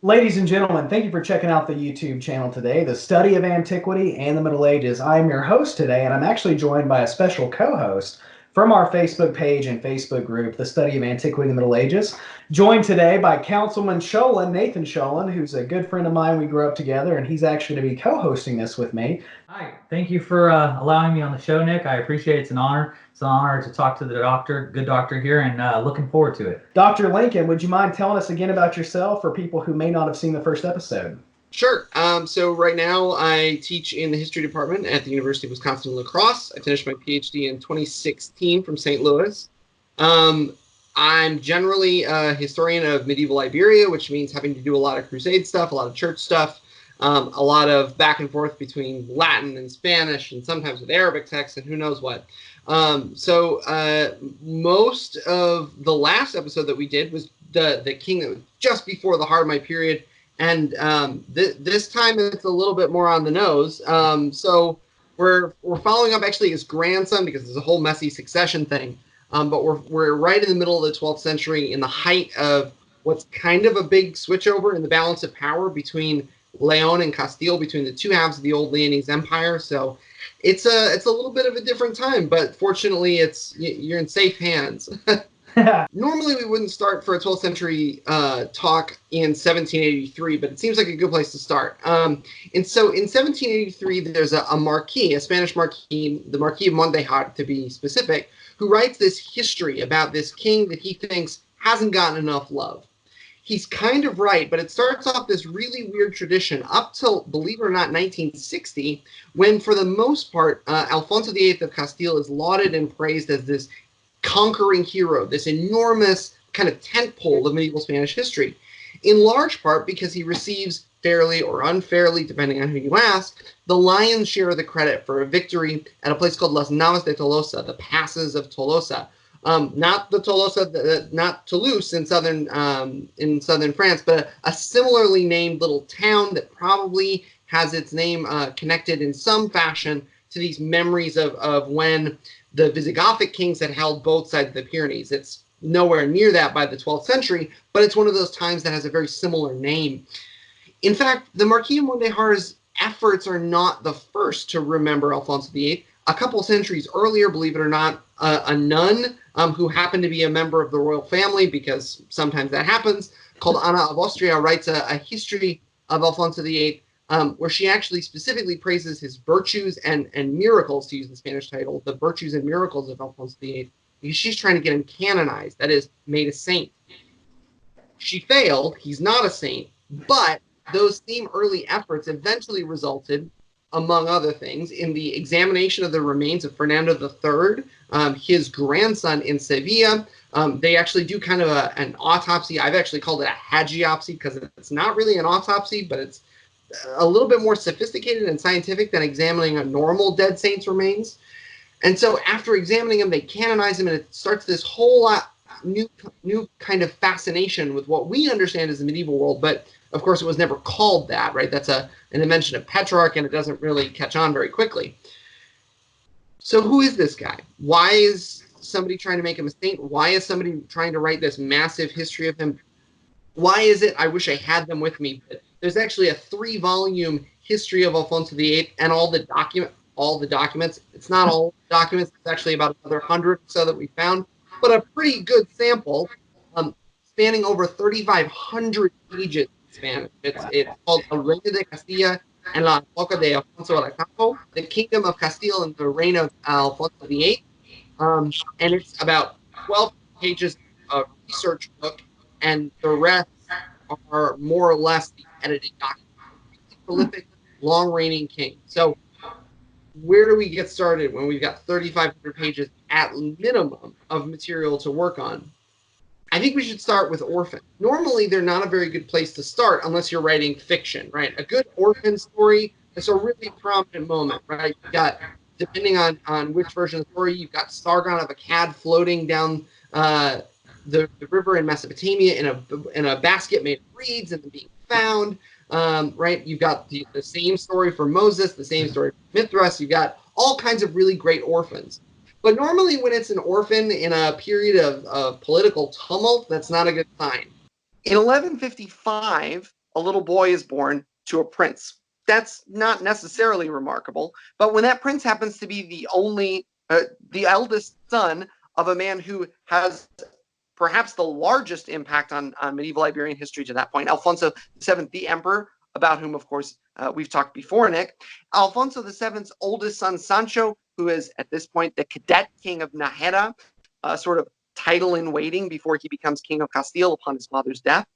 Ladies and gentlemen, thank you for checking out the YouTube channel today, The Study of Antiquity and the Middle Ages. I'm your host today, and I'm actually joined by a special co-host from our Facebook page and Facebook group, The Study of Antiquity and the Middle Ages. Joined today by Councilman Sholin, Nathan Sholin, who's a good friend of mine. We grew up together, and he's actually going to be co-hosting this with me. Hi, thank you for allowing me on the show, Nick. I appreciate it. It's an honor. It's an honor to talk to the doctor, good doctor here, and looking forward to it. Dr. Lincoln, would you mind telling us again about yourself for people who may not have seen the first episode? Sure. So right now I teach in the history department at the University of Wisconsin-La Crosse. I finished my PhD in 2016 from St. Louis. I'm generally a historian of medieval Iberia, which means having to do a lot of crusade stuff, a lot of church stuff, a lot of back and forth between Latin and Spanish, and sometimes with Arabic texts and who knows what. Most of the last episode that we did was the king that was just before the heart of my period. And this time it's a little bit more on the nose. So we're following up actually his grandson, because there's a whole messy succession thing. But we're right in the middle of the 12th century, in the height of what's kind of a big switchover in the balance of power between León and Castile, between the two halves of the old Leonese Empire. So it's a little bit of a different time, but fortunately you're in safe hands. Normally we wouldn't start for a 12th century talk in 1783, but it seems like a good place to start. And so in 1783, there's a marquis, a Spanish marquis, the Marquis of Montejar to be specific, who writes this history about this king that he thinks hasn't gotten enough love. He's kind of right, but it starts off this really weird tradition up till, believe it or not, 1960, when for the most part, Alfonso VIII of Castile is lauded and praised as this conquering hero, this enormous kind of tentpole of medieval Spanish history, in large part because he receives, fairly or unfairly, depending on who you ask, the lion's share of the credit for a victory at a place called Las Navas de Tolosa, the passes of Tolosa. Not the Tolosa, not Toulouse in southern France, but a similarly named little town that probably has its name connected in some fashion to these memories of when the Visigothic kings had held both sides of the Pyrenees. It's nowhere near that by the 12th century, but it's one of those times that has a very similar name. In fact, the Marquis of Montejar's efforts are not the first to remember Alfonso VIII. A couple centuries earlier, believe it or not, a nun who happened to be a member of the royal family, because sometimes that happens, called Anna of Austria, writes a history of Alfonso VIII, where she actually specifically praises his virtues and miracles, to use the Spanish title, the virtues and miracles of Alfonso VIII, because she's trying to get him canonized, that is, made a saint. She failed, he's not a saint, but those same early efforts eventually resulted, among other things, in the examination of the remains of Fernando III, his grandson, in Sevilla. They actually do kind of an autopsy. I've actually called it a hagiopsy, because it's not really an autopsy, but it's a little bit more sophisticated and scientific than examining a normal dead saint's remains. And so after examining him, they canonize him, and it starts this whole new kind of fascination with what we understand as the medieval world, but of course it was never called that, right? That's an invention of Petrarch, and it doesn't really catch on very quickly. So who is this guy? Why is somebody trying to make him a saint? Why is somebody trying to write this massive history of him? Why is it? I wish I had them with me, but there's actually a 3-volume history of Alfonso VIII and all the documents. It's not all documents. It's actually about another 100 or so that we found, but a pretty good sample, spanning over 3,500 pages in Spanish. It's called El Reino de Castilla and la Época de Alfonso el Capo, the Kingdom of Castile and the Reign of Alfonso VIII. And it's about 12 pages of research book, and the rest are more or less the edited documents. Prolific, long-reigning king. So where do we get started when we've got 3,500 pages at minimum of material to work on? I think we should start with Orphan. Normally, they're not a very good place to start unless you're writing fiction, right? A good Orphan story is a really prominent moment, right? You got, depending on which version of the story, you've got Sargon of Akkad floating down the river in Mesopotamia in a basket made of reeds and then being found, right? You've got the same story for Moses, the same story for Mithras. You've got all kinds of really great orphans. But normally, when it's an orphan in a period of political tumult, that's not a good sign. In 1155, a little boy is born to a prince. That's not necessarily remarkable, but when that prince happens to be the eldest son of a man who has perhaps the largest impact on medieval Iberian history to that point, Alfonso VII, the emperor, about whom, of course, we've talked before, Nick. Alfonso VII's oldest son, Sancho, who is at this point the cadet king of Nájera, sort of title in waiting before he becomes King of Castile upon his father's death.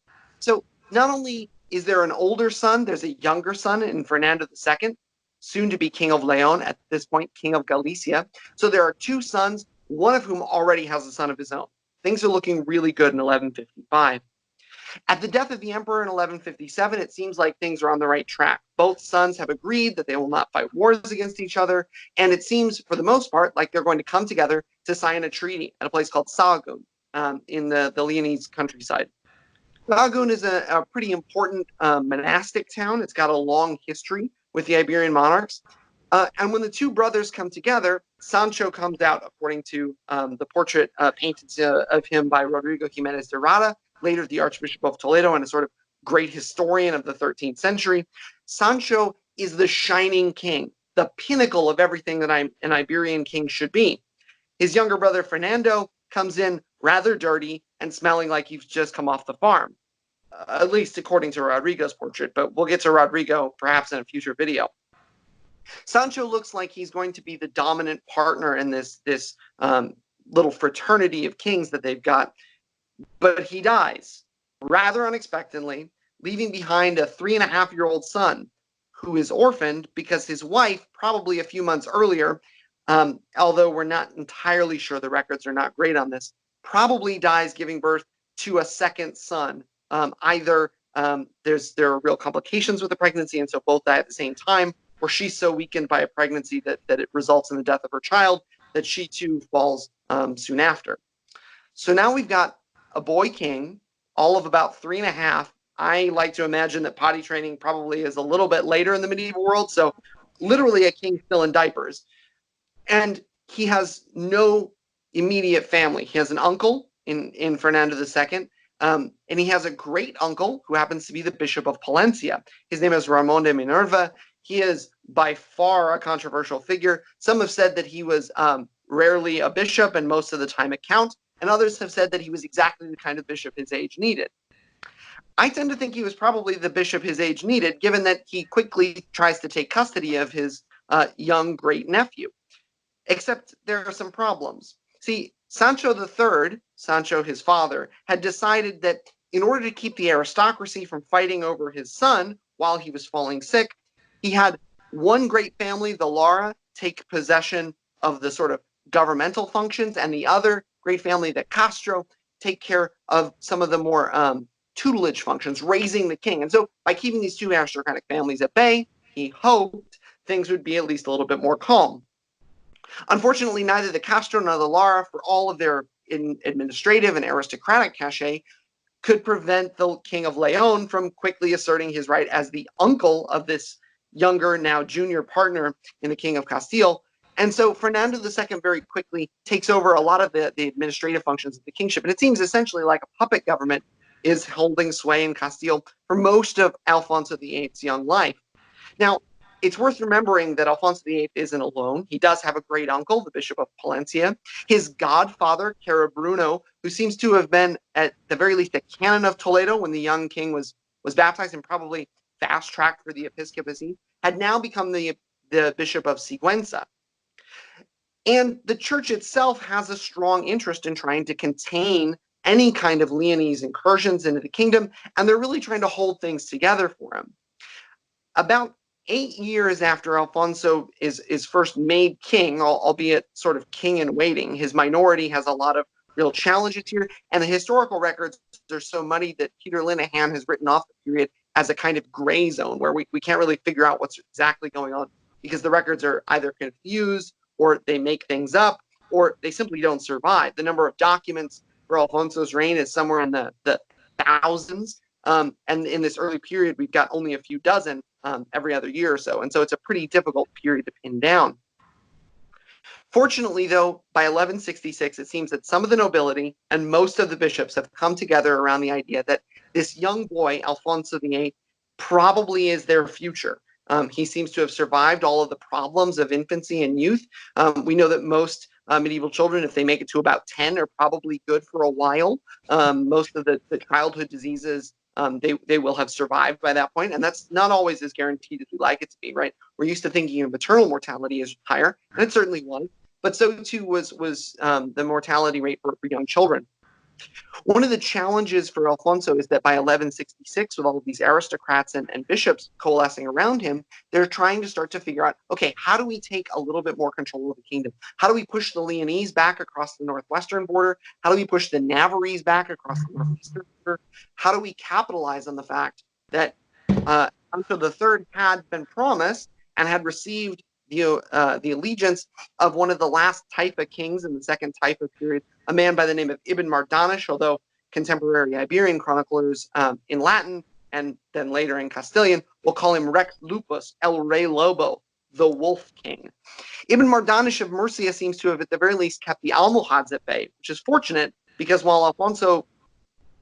So not only is there an older son, there's a younger son in Fernando II, soon to be King of León, at this point King of Galicia. So there are two sons, one of whom already has a son of his own. Things are looking really good in 1155. At the death of the emperor in 1157, it seems like things are on the right track. Both sons have agreed that they will not fight wars against each other, and it seems, for the most part, like they're going to come together to sign a treaty at a place called Sahagún in the Leonese countryside. Sahagún is a pretty important monastic town. It's got a long history with the Iberian monarchs. And when the two brothers come together, Sancho comes out, according to the portrait painted of him by Rodrigo Jimenez de Rada, later the Archbishop of Toledo and a sort of great historian of the 13th century. Sancho is the shining king, the pinnacle of everything that an Iberian king should be. His younger brother Fernando comes in rather dirty and smelling like he's just come off the farm, at least according to Rodrigo's portrait, but we'll get to Rodrigo perhaps in a future video. Sancho looks like he's going to be the dominant partner in this little fraternity of kings that they've got. But he dies rather unexpectedly, leaving behind a 3.5-year-old son who is orphaned because his wife, probably a few months earlier, although we're not entirely sure, the records are not great on this, probably dies giving birth to a second son. Either there are real complications with the pregnancy, and so both die at the same time, or she's so weakened by a pregnancy that it results in the death of her child that she too falls soon after. So now we've got a boy king, all of about 3.5. I like to imagine that potty training probably is a little bit later in the medieval world, so literally a king still in diapers. And he has no immediate family. He has an uncle in Fernando II, and he has a great uncle who happens to be the Bishop of Palencia. His name is Ramon de Minerva. He is by far a controversial figure. Some have said that he was rarely a bishop and most of the time a count, and others have said that he was exactly the kind of bishop his age needed. I tend to think he was probably the bishop his age needed, given that he quickly tries to take custody of his young great-nephew. Except there are some problems. See, Sancho III, Sancho his father, had decided that in order to keep the aristocracy from fighting over his son while he was falling sick, he had one great family, the Lara, take possession of the sort of governmental functions, and the other great family, the Castro, take care of some of the more tutelage functions, raising the king. And so by keeping these two aristocratic families at bay, he hoped things would be at least a little bit more calm. Unfortunately, neither the Castro nor the Lara, for all of their administrative and aristocratic cachet, could prevent the King of León from quickly asserting his right as the uncle of this younger, now junior partner in the King of Castile. And so Fernando II very quickly takes over a lot of the administrative functions of the kingship. And it seems essentially like a puppet government is holding sway in Castile for most of Alfonso VIII's young life. Now, it's worth remembering that Alfonso VIII isn't alone. He does have a great uncle, the Bishop of Palencia. His godfather, Carabruno, who seems to have been at the very least a canon of Toledo when the young king was baptized and probably fast-tracked for the episcopacy, had now become the Bishop of Sigüenza. And the church itself has a strong interest in trying to contain any kind of Leonese incursions into the kingdom, and they're really trying to hold things together for him. About 8 years after Alfonso is first made king, albeit sort of king in waiting, his minority has a lot of real challenges here. And the historical records are so muddy that Peter Linehan has written off the period as a kind of gray zone where we can't really figure out what's exactly going on, because the records are either confused or they make things up or they simply don't survive. The number of documents for Alfonso's reign is somewhere in the thousands. And in this early period, we've got only a few dozen every other year or so. And so it's a pretty difficult period to pin down. Fortunately, though, by 1166, it seems that some of the nobility and most of the bishops have come together around the idea that this young boy, Alfonso VIII, probably is their future. He seems to have survived all of the problems of infancy and youth. We know that most medieval children, if they make it to about 10, are probably good for a while. Most of the childhood diseases, they will have survived by that point. And that's not always as guaranteed as we like it to be, right? We're used to thinking of maternal mortality as higher, and it certainly was. But so too was the mortality rate for young children. One of the challenges for Alfonso is that by 1166, with all of these aristocrats and bishops coalescing around him, they're trying to start to figure out, okay, how do we take a little bit more control of the kingdom? How do we push the Leonese back across the northwestern border? How do we push the Navarrese back across the northeastern border? How do we capitalize on the fact that Sancho III had been promised and had received the allegiance of one of the last Taifa kings in the second Taifa period, a man by the name of Ibn Mardanish, although contemporary Iberian chroniclers in Latin and then later in Castilian will call him Rex Lupus, El Rey Lobo, the Wolf King. Ibn Mardanish of Mercia seems to have at the very least kept the Almohads at bay, which is fortunate because while Alfonso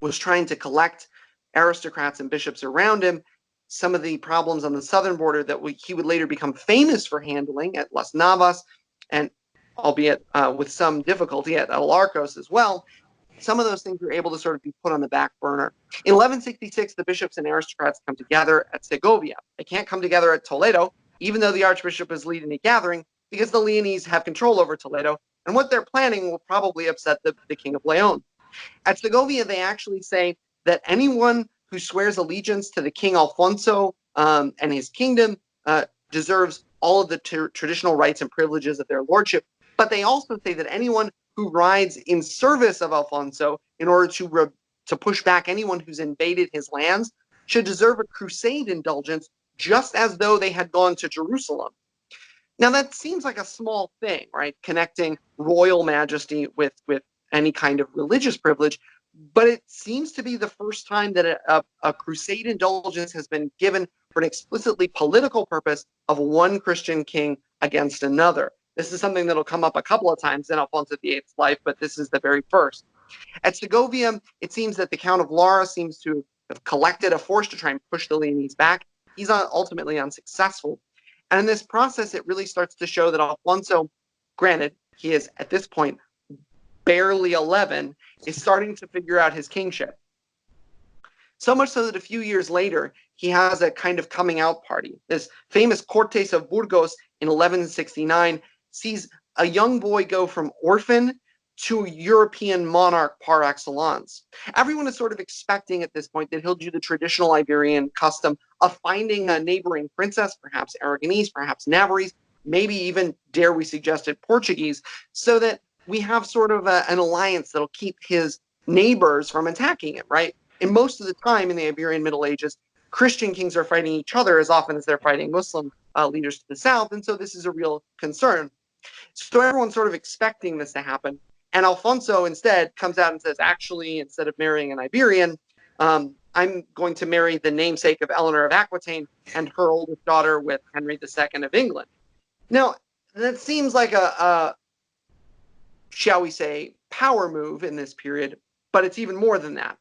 was trying to collect aristocrats and bishops around him, some of the problems on the southern border that he would later become famous for handling at Las Navas, and albeit with some difficulty at Alarcos as well, some of those things were able to sort of be put on the back burner. In 1166, the bishops and aristocrats come together at Segovia. They can't come together at Toledo, even though the archbishop is leading the gathering, because the Leonese have control over Toledo, and what they're planning will probably upset the king of León. At Segovia, they actually say that anyone who swears allegiance to the King Alfonso and his kingdom deserves all of the traditional rights and privileges of their lordship. But they also say that anyone who rides in service of Alfonso in order to push back anyone who's invaded his lands should deserve a crusade indulgence, just as though they had gone to Jerusalem. Now, that seems like a small thing, right? Connecting royal majesty with any kind of religious privilege. But it seems to be the first time that a crusade indulgence has been given for an explicitly political purpose of one Christian king against another. This is something that will come up a couple of times in Alfonso VIII's life, but this is the very first. At Segovia, it seems that the Count of Lara seems to have collected a force to try and push the Leonese back. He's ultimately unsuccessful. And in this process, it really starts to show that Alfonso, granted, he is at this point barely 11, is starting to figure out his kingship. So much so that a few years later, he has a kind of coming out party. This famous Cortes of Burgos in 1169 sees a young boy go from orphan to European monarch par excellence. Everyone is sort of expecting at this point that he'll do the traditional Iberian custom of finding a neighboring princess, perhaps Aragonese, perhaps Navarrese, maybe even, dare we suggest it, Portuguese, so that we have sort of an alliance that'll keep his neighbors from attacking him, right? And most of the time in the Iberian Middle Ages, Christian kings are fighting each other as often as they're fighting Muslim leaders to the south, and so this is a real concern. So everyone's sort of expecting this to happen, and Alfonso instead comes out and says, actually, instead of marrying an Iberian, I'm going to marry the namesake of Eleanor of Aquitaine and her oldest daughter with Henry II of England. Now, that seems like a shall we say, power move in this period, but it's even more than that.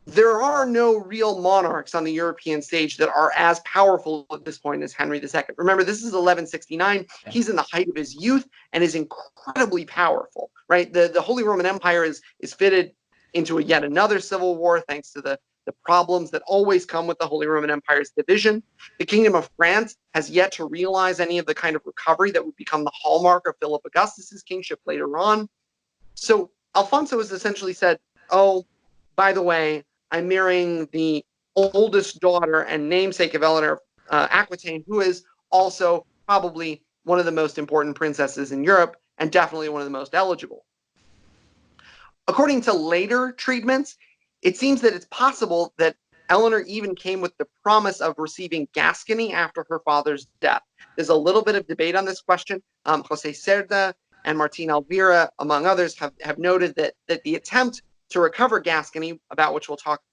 There are no real monarchs on the European stage that are as powerful at this point as Henry II. Remember, this is 1169. He's in the height of his youth and is incredibly powerful, right? The Holy Roman Empire is fitted into yet another civil war thanks to the problems that always come with the Holy Roman Empire's division. The Kingdom of France has yet to realize any of the kind of recovery that would become the hallmark of Philip Augustus's kingship later on. So Alfonso has essentially said, oh, by the way, I'm marrying the oldest daughter and namesake of Eleanor Aquitaine, who is also probably one of the most important princesses in Europe and definitely one of the most eligible. According to later treatments, it seems that it's possible that Eleanor even came with the promise of receiving Gascony after her father's death. There's a little bit of debate on this question. Jose Cerda and Martin Alvira, among others, have noted that the attempt to recover Gascony, about which we'll talk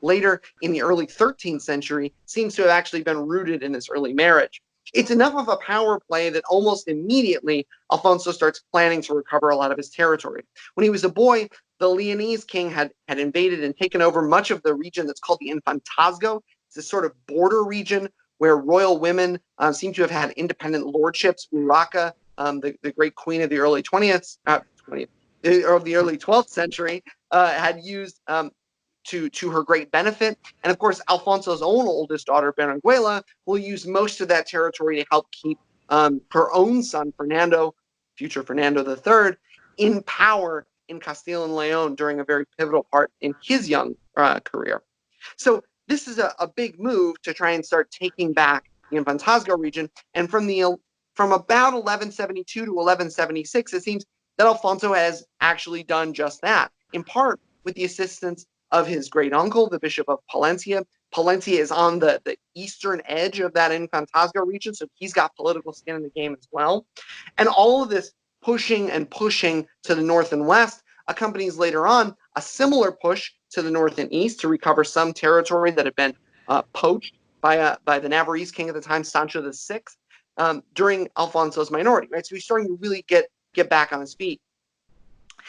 later in the early 13th century, seems to have actually been rooted in this early marriage. It's enough of a power play that almost immediately Alfonso starts planning to recover a lot of his territory. When he was a boy, the Leonese king had invaded and taken over much of the region that's called the Infantazgo. It's this sort of border region where royal women seem to have had independent lordships. Urraca, the great queen of the early 20th, of the early 12th century, had used to her great benefit. And of course, Alfonso's own oldest daughter, Berenguela, will use most of that territory to help keep her own son, Fernando, future Fernando III, in power in Castile and León during a very pivotal part in his young career. So this is a big move to try and start taking back the Infantazgo region. And from about 1172 to 1176, it seems that Alfonso has actually done just that, in part with the assistance of his great uncle, the Bishop of Palencia. Palencia is on the eastern edge of that Infantazgo region, so he's got political skin in the game as well. And all of this pushing to the north and west accompanies later on a similar push to the north and east to recover some territory that had been poached by the Navarrese king at the time, Sanchos VI, during Alfonso's minority. Right, so he's starting to really get back on his feet.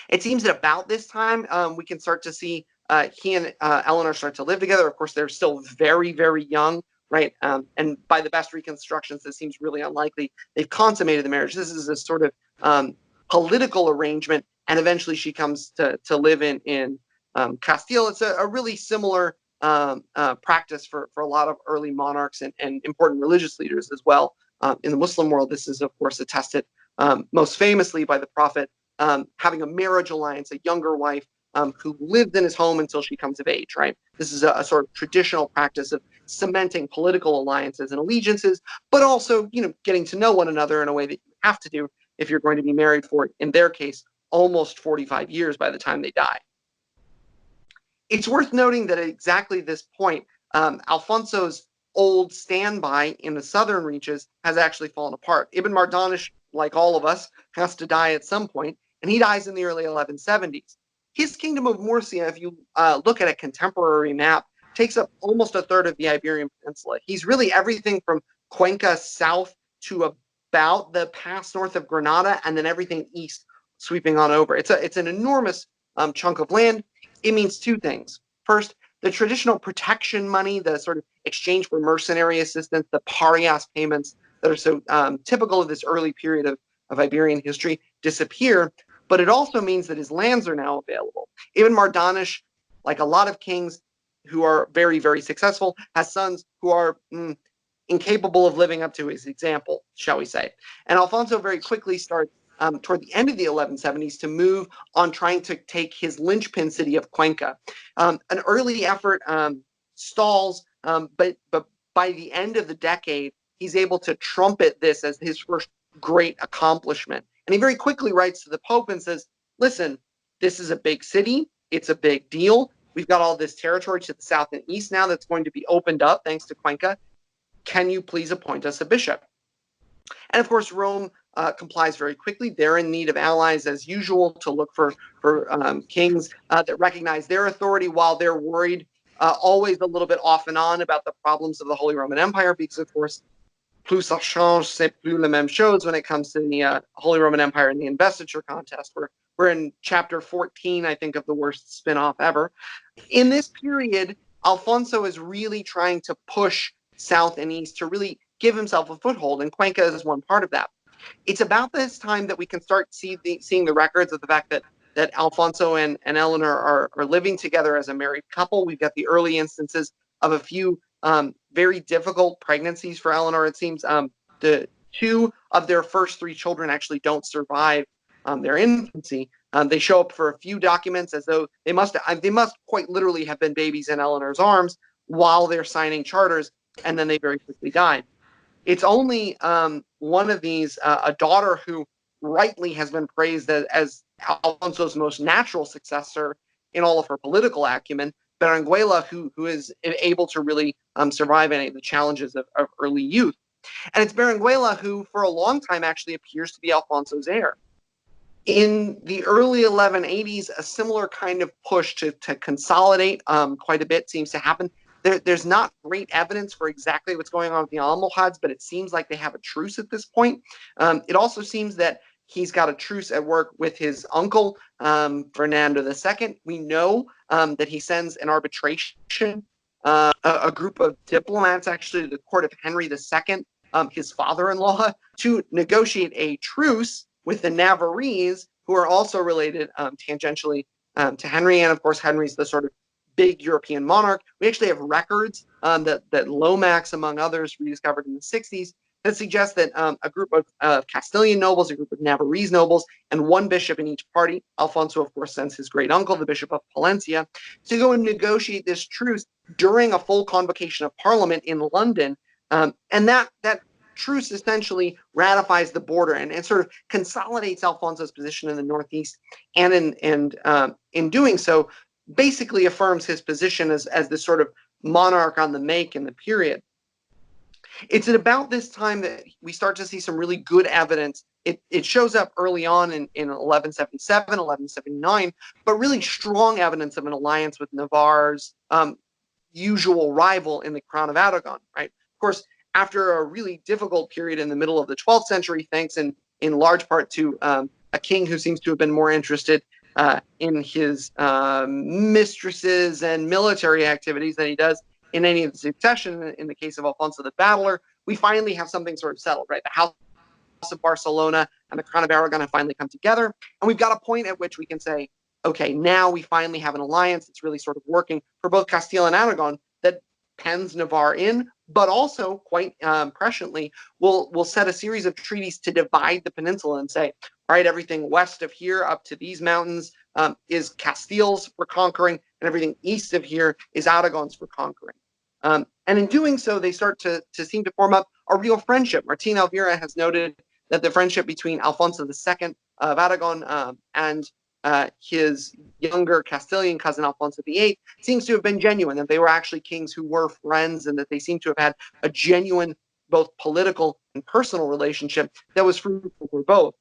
It seems that about this time we can start to see he and Eleanor start to live together. Of course, they're still very, very young, right? And by the best reconstructions, this seems really unlikely. They've consummated the marriage. This is a sort of political arrangement, and eventually she comes to live in Castile. It's a really similar practice for a lot of early monarchs and important religious leaders as well. In the Muslim world, this is, of course, attested most famously by the Prophet having a marriage alliance, a younger wife, who lived in his home until she comes of age, right? This is a sort of traditional practice of cementing political alliances and allegiances, but also, getting to know one another in a way that you have to do if you're going to be married for, in their case, almost 45 years by the time they die. It's worth noting that at exactly this point, Alfonso's old standby in the southern reaches has actually fallen apart. Ibn Mardanish, like all of us, has to die at some point, and he dies in the early 1170s. His kingdom of Murcia, if you look at a contemporary map, takes up almost a third of the Iberian Peninsula. He's really everything from Cuenca south to about the pass north of Granada, and then everything east sweeping on over. It's an enormous chunk of land. It means two things. First, the traditional protection money, the sort of exchange for mercenary assistance, the parias payments that are so typical of this early period of Iberian history, disappear. But it also means that his lands are now available. Ibn Mardanish, like a lot of kings who are very, very successful, has sons who are incapable of living up to his example, shall we say. And Alfonso very quickly starts, toward the end of the 1170s, to move on trying to take his linchpin city of Cuenca. An early effort stalls, but by the end of the decade, he's able to trumpet this as his first great accomplishment. And he very quickly writes to the Pope and says, listen, this is a big city. It's a big deal. We've got all this territory to the south and east now that's going to be opened up thanks to Cuenca. Can you please appoint us a bishop? And of course, Rome complies very quickly. They're in need of allies as usual to look for kings that recognize their authority while they're worried always a little bit off and on about the problems of the Holy Roman Empire, because of course, plus ça change, c'est plus la même chose when it comes to the Holy Roman Empire and the investiture contest. We're in chapter 14, I think, of the worst spin-off ever. In this period, Alfonso is really trying to push south and east to really give himself a foothold, and Cuenca is one part of that. It's about this time that we can start seeing the records of the fact that Alfonso and Eleanor are living together as a married couple. We've got the early instances of a few very difficult pregnancies for Eleanor. It seems the two of their first three children actually don't survive their infancy. They show up for a few documents as though they must quite literally have been babies in Eleanor's arms while they're signing charters, and then they very quickly die. It's only one of these, a daughter who rightly has been praised as Alfonso's most natural successor in all of her political acumen, Berenguela, who is able to really survive any of the challenges of early youth. And it's Berenguela who, for a long time, actually appears to be Alfonso's heir. In the early 1180s, a similar kind of push to consolidate quite a bit seems to happen. There's not great evidence for exactly what's going on with the Almohads, but it seems like they have a truce at this point. It also seems that he's got a truce at work with his uncle, Fernando II. We know that he sends an arbitration, a group of diplomats, actually, to the court of Henry II, his father-in-law, to negotiate a truce with the Navarrese, who are also related tangentially to Henry. And of course, Henry's the sort of big European monarch. We actually have records that Lomax, among others, rediscovered in the 60s that suggest that a group of Castilian nobles, a group of Navarrese nobles, and one bishop in each party, Alfonso, of course, sends his great uncle, the Bishop of Palencia, to go and negotiate this truce during a full convocation of Parliament in London. And that truce essentially ratifies the border and sort of consolidates Alfonso's position in the Northeast, and in doing so, basically affirms his position as this sort of monarch on the make in the period. It's at about this time that we start to see some really good evidence. It shows up early on in 1177, 1179, but really strong evidence of an alliance with Navarre's usual rival in the crown of Aragon, right? Of course, after a really difficult period in the middle of the 12th century, thanks in large part to a king who seems to have been more interested in his mistresses and military activities than he does in any of the succession. In the case of Alfonso the Battler, we finally have something sort of settled, right? The House of Barcelona and the Crown of Aragon have finally come together, and we've got a point at which we can say, okay, now we finally have an alliance that's really sort of working for both Castile and Aragon that pens Navarre in, but also quite presciently will set a series of treaties to divide the peninsula and say, all right, everything west of here up to these mountains is Castile's for conquering, and everything east of here is Aragon's for conquering. And in doing so, they start to seem to form up a real friendship. Martin Elvira has noted that the friendship between Alfonso II of Aragon and his younger Castilian cousin Alfonso VIII seems to have been genuine, that they were actually kings who were friends, and that they seem to have had a genuine both political and personal relationship that was fruitful for both.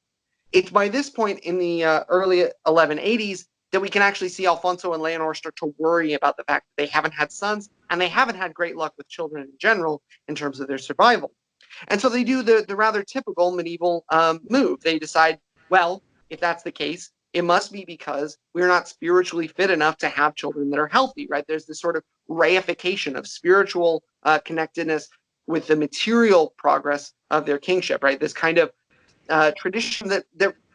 It's by this point in the early 1180s that we can actually see Alfonso and Leonor start to worry about the fact that they haven't had sons, and they haven't had great luck with children in general in terms of their survival. And so they do the rather typical medieval move. They decide, well, if that's the case, it must be because we're not spiritually fit enough to have children that are healthy, right? There's this sort of reification of spiritual connectedness with the material progress of their kingship, right? This kind of tradition that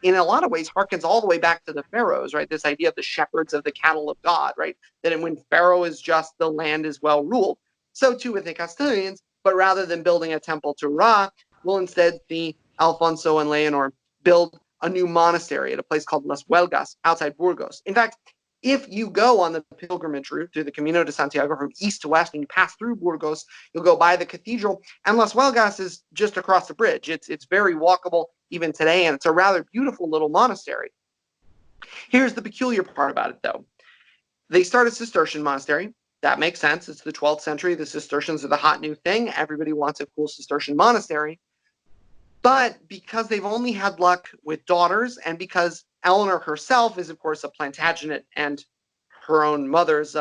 in a lot of ways harkens all the way back to the pharaohs, right? This idea of the shepherds of the cattle of God, right? That when Pharaoh is just, the land is well ruled. So too with the Castilians, but rather than building a temple to Ra, we'll instead see Alfonso and Leonor build a new monastery at a place called Las Huelgas outside Burgos. In fact, if you go on the pilgrimage route through the Camino de Santiago from east to west and you pass through Burgos, you'll go by the cathedral, and Las Huelgas is just across the bridge. It's very walkable even today, and it's a rather beautiful little monastery. Here's the peculiar part about it, though. They start a Cistercian monastery. That makes sense. It's the 12th century. The Cistercians are the hot new thing. Everybody wants a cool Cistercian monastery. But because they've only had luck with daughters, and because Eleanor herself is, of course, a Plantagenet and her own mother's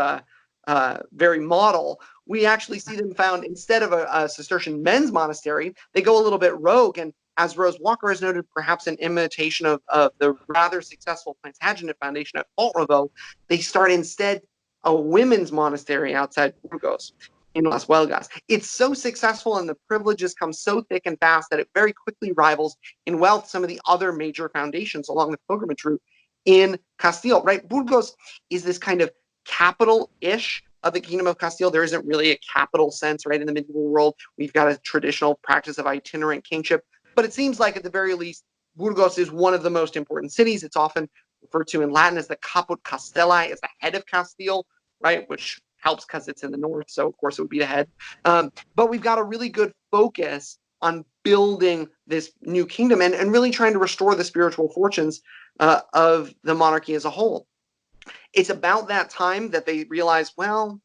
very model, we actually see them found, instead of a Cistercian men's monastery, they go a little bit rogue. And as Rose Walker has noted, perhaps an imitation of the rather successful Plantagenet foundation at Font-Revaux, they start instead a women's monastery outside Burgos in Las Huelgas. It's so successful and the privileges come so thick and fast that it very quickly rivals in wealth some of the other major foundations along the pilgrimage route in Castile, right? Burgos is this kind of capital-ish of the Kingdom of Castile. There isn't really a capital sense, right? In the medieval world, we've got a traditional practice of itinerant kingship, but it seems like at the very least, Burgos is one of the most important cities. It's often referred to in Latin as the Caput Castellae, as the head of Castile, right? Which helps because it's in the north, so of course it would be the head. But we've got a really good focus on building this new kingdom and really trying to restore the spiritual fortunes of the monarchy as a whole. It's about that time that they realize, well,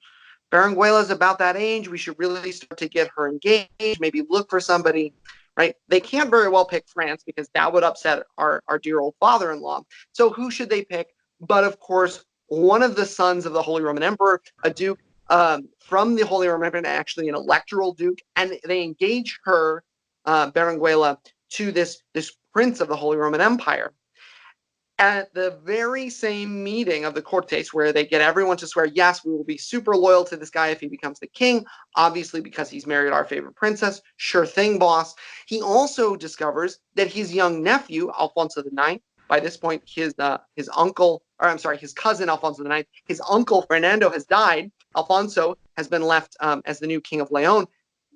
Berenguela is about that age. We should really start to get her engaged, maybe look for somebody, right? They can't very well pick France because that would upset our dear old father-in-law. So who should they pick? But of course, one of the sons of the Holy Roman Emperor, a duke from the Holy Roman Empire, actually an electoral duke, and they engage her, Berenguela, to this prince of the Holy Roman Empire. At the very same meeting of the Cortes, where they get everyone to swear, yes, we will be super loyal to this guy if he becomes the king, obviously because he's married our favorite princess, sure thing, boss. He also discovers that his young nephew, Alfonso IX, by this point, his cousin Alfonso IX, his uncle Fernando has died. Alfonso has been left as the new king of León,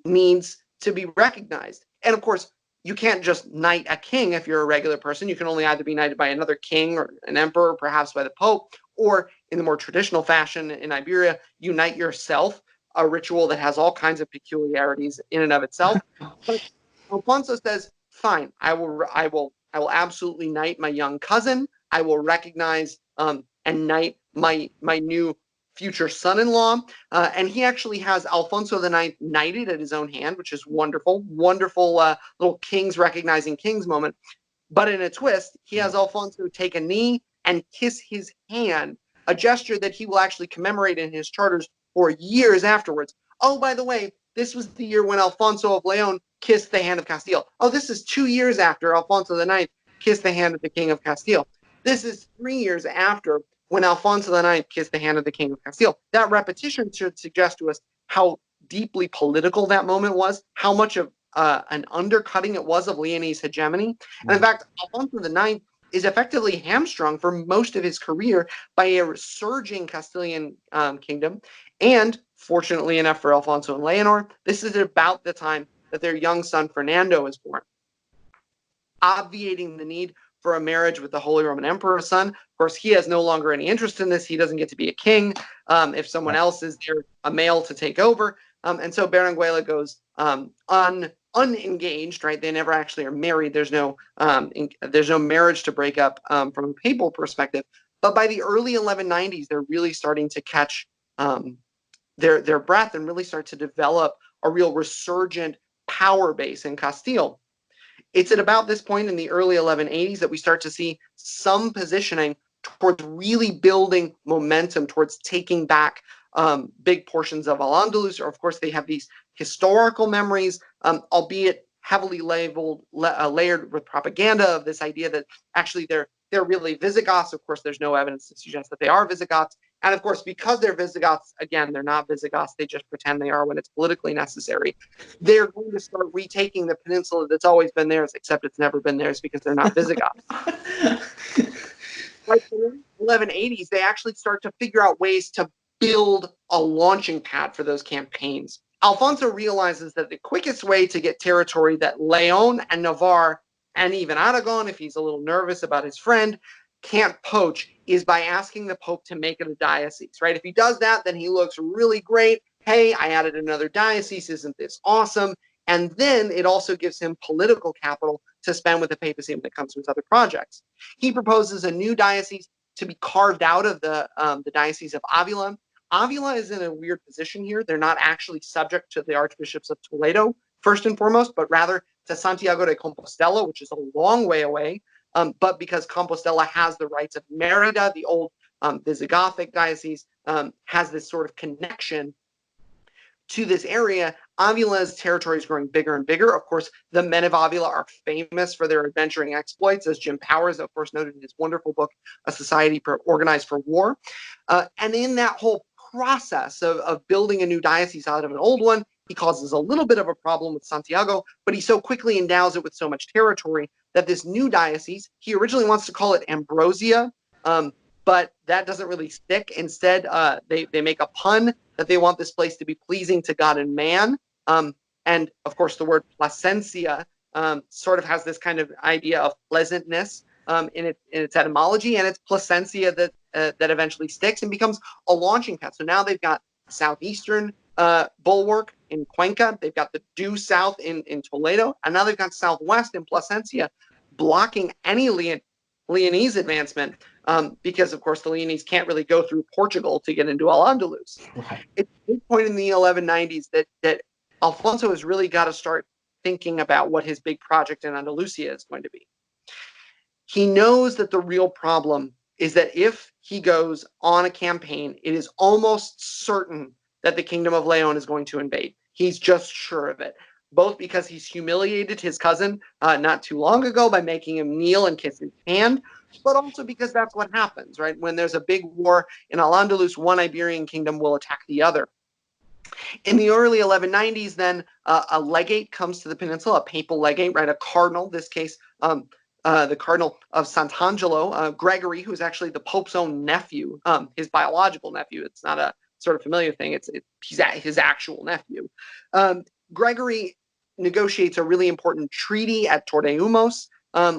needs to be recognized. And of course, you can't just knight a king if you're a regular person. You can only either be knighted by another king or an emperor, perhaps by the Pope, or in the more traditional fashion in Iberia, you knight yourself, a ritual that has all kinds of peculiarities in and of itself. But Alfonso says, fine, I will absolutely knight my young cousin. I will recognize and knight my new future son-in-law, and he actually has Alfonso IX knighted at his own hand, which is wonderful little kings recognizing kings moment. But in a twist, he has Alfonso take a knee and kiss his hand, a gesture that he will actually commemorate in his charters for years afterwards. Oh, by the way, this was the year when Alfonso of León kissed the hand of Castile. Oh, this is 2 years after Alfonso IX kissed the hand of the King of Castile. This is 3 years after when Alfonso IX kissed the hand of the King of Castile. That repetition should suggest to us how deeply political that moment was, how much of an undercutting it was of Leonese hegemony. And in fact, Alfonso IX is effectively hamstrung for most of his career by a surging Castilian kingdom. And fortunately enough for Alfonso and Leonor, this is about the time that their young son Fernando is born, obviating the need for a marriage with the Holy Roman Emperor's son. Of course, he has no longer any interest in this. He doesn't get to be a king if someone else is there, a male to take over. And so Berenguela goes unengaged, right? They never actually are married. There's no marriage to break up from a papal perspective. But by the early 1190s, they're really starting to catch their breath and really start to develop a real resurgent power base in Castile. It's at about this point in the early 1180s that we start to see some positioning towards really building momentum towards taking back big portions of Al-Andalus. Or, of course, they have these historical memories, albeit heavily layered with propaganda of this idea that actually they're really Visigoths. Of course, there's no evidence to suggest that they are Visigoths. And of course, because they're Visigoths, again, they're not Visigoths. They just pretend they are when it's politically necessary. They're going to start retaking the peninsula that's always been theirs, except it's never been theirs because they're not Visigoths. Like in the 1180s, they actually start to figure out ways to build a launching pad for those campaigns. Alfonso realizes that the quickest way to get territory that León and Navarre, and even Aragon, if he's a little nervous about his friend, can't poach is by asking the Pope to make it a diocese, right? If he does that, then he looks really great. Hey, I added another diocese. Isn't this awesome? And then it also gives him political capital to spend with the papacy when it comes to his other projects. He proposes a new diocese to be carved out of the Diocese of Avila. Avila is in a weird position here. They're not actually subject to the archbishops of Toledo, first and foremost, but rather to Santiago de Compostela, which is a long way away. But because Compostela has the rights of Merida, the old Visigothic diocese, has this sort of connection to this area, Avila's territory is growing bigger and bigger. Of course, the men of Avila are famous for their adventuring exploits, as Jim Powers, of course, noted in his wonderful book, A Society Organized for War. And in that whole process of building a new diocese out of an old one, he causes a little bit of a problem with Santiago, but he so quickly endows it with so much territory that this new diocese, he originally wants to call it Ambrosia, but that doesn't really stick. Instead, they make a pun that they want this place to be pleasing to God and man. And of course, the word Placencia sort of has this kind of idea of pleasantness in its etymology, and it's Placencia that eventually sticks and becomes a launching pad. So now they've got southeastern bulwark in Cuenca, they've got the due south in Toledo, and now they've got southwest in Placencia, blocking any Leonese advancement, because, of course, the Leonese can't really go through Portugal to get into Al-Andalus. Right. It's a big point in the 1190s that Alfonso has really got to start thinking about what his big project in Andalusia is going to be. He knows that the real problem is that if he goes on a campaign, it is almost certain that the Kingdom of León is going to invade. He's just sure of it, both because he's humiliated his cousin not too long ago by making him kneel and kiss his hand, but also because that's what happens, right? When there's a big war in Al-Andalus, one Iberian kingdom will attack the other. In the early 1190s, then, a legate comes to the peninsula, a papal legate, right? A cardinal, this case, the Cardinal of Sant'Angelo, Gregory, who's actually the Pope's own nephew, his biological nephew. It's not a sort of familiar thing. He's his actual nephew. Gregory negotiates a really important treaty at Tordeumos,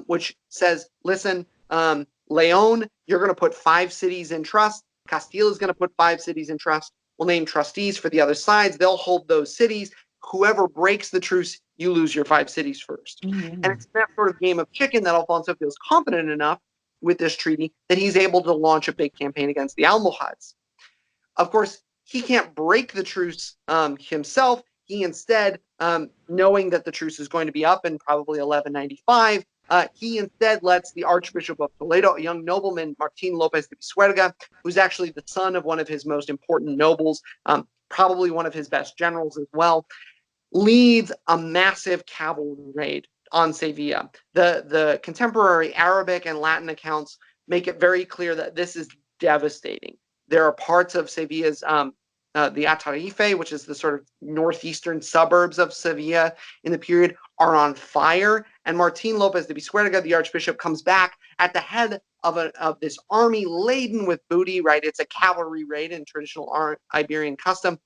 which says, listen, León, you're going to put 5 cities in trust. Castile is going to put 5 cities in trust. We'll name trustees for the other sides. They'll hold those cities. Whoever breaks the truce, you lose your 5 cities first. Mm-hmm. And it's that sort of game of chicken that Alfonso feels confident enough with this treaty that he's able to launch a big campaign against the Almohads. Of course, he can't break the truce himself. He instead, knowing that the truce is going to be up in probably 1195, he instead lets the Archbishop of Toledo, a young nobleman, Martín López de Pisuerga, who's actually the son of one of his most important nobles, probably one of his best generals as well, leads a massive cavalry raid on Sevilla. The contemporary Arabic and Latin accounts make it very clear that this is devastating. There are parts of Sevilla's, the Atarife, which is the sort of northeastern suburbs of Sevilla in the period, are on fire. And Martín López de Pisuerga, the archbishop, comes back at the head of this army laden with booty, right? It's a cavalry raid in traditional Iberian custom.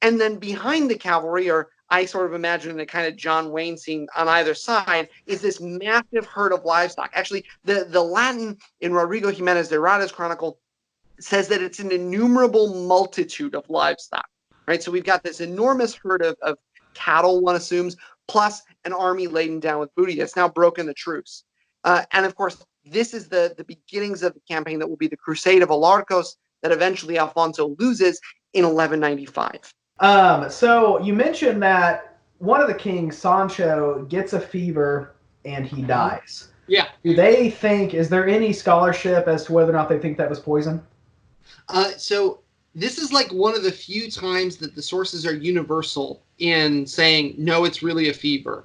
And then behind the cavalry, or I sort of imagine a kind of John Wayne scene on either side, is this massive herd of livestock. Actually, the Latin in Rodrigo Jiménez de Rada's chronicle says that it's an innumerable multitude of livestock, right? So we've got this enormous herd of cattle, one assumes, plus an army laden down with booty that's now broken the truce. And of course, this is the beginnings of the campaign that will be the Crusade of Alarcos that eventually Alfonso loses in 1195. So you mentioned that one of the kings, Sancho, gets a fever and he dies. Yeah. Do they think, is there any scholarship as to whether or not they think that was poison? So this is like one of the few times that the sources are universal in saying, no, it's really a fever.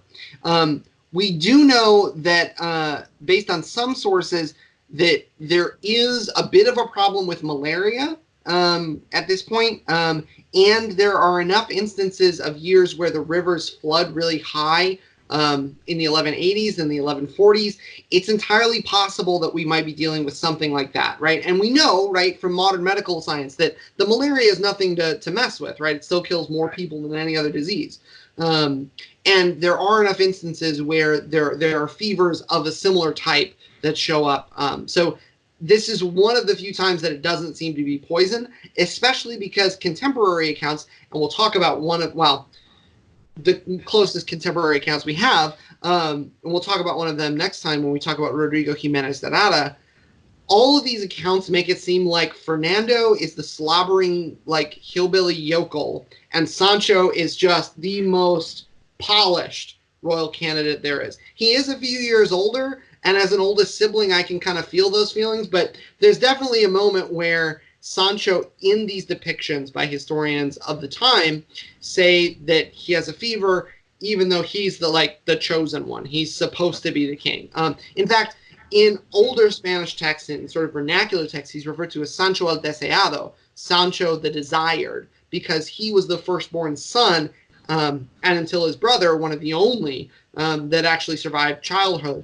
We do know that based on some sources that there is a bit of a problem with malaria at this point. And there are enough instances of years where the rivers flood really high in the 1180s and the 1140s. It's entirely possible that we might be dealing with something like that, right? And we know, right, from modern medical science that the malaria is nothing to mess with, right? It still kills more people than any other disease. And there are enough instances where there are fevers of a similar type that show up. So this is one of the few times that it doesn't seem to be poison, especially because contemporary accounts, and we'll talk about the closest contemporary accounts we have, and we'll talk about one of them next time when we talk about Rodrigo Jiménez de Rada. All of these accounts make it seem like Fernando is the slobbering, like, hillbilly yokel, and Sancho is just the most polished royal candidate there is. He is a few years older, and as an oldest sibling, I can kind of feel those feelings, but there's definitely a moment where Sancho, in these depictions by historians of the time, say that he has a fever, even though he's the chosen one. He's supposed to be the king. In fact, in older Spanish texts, in sort of vernacular texts, he's referred to as Sancho el Deseado, Sancho the Desired, because he was the firstborn son, and until his brother, one of the only that actually survived childhood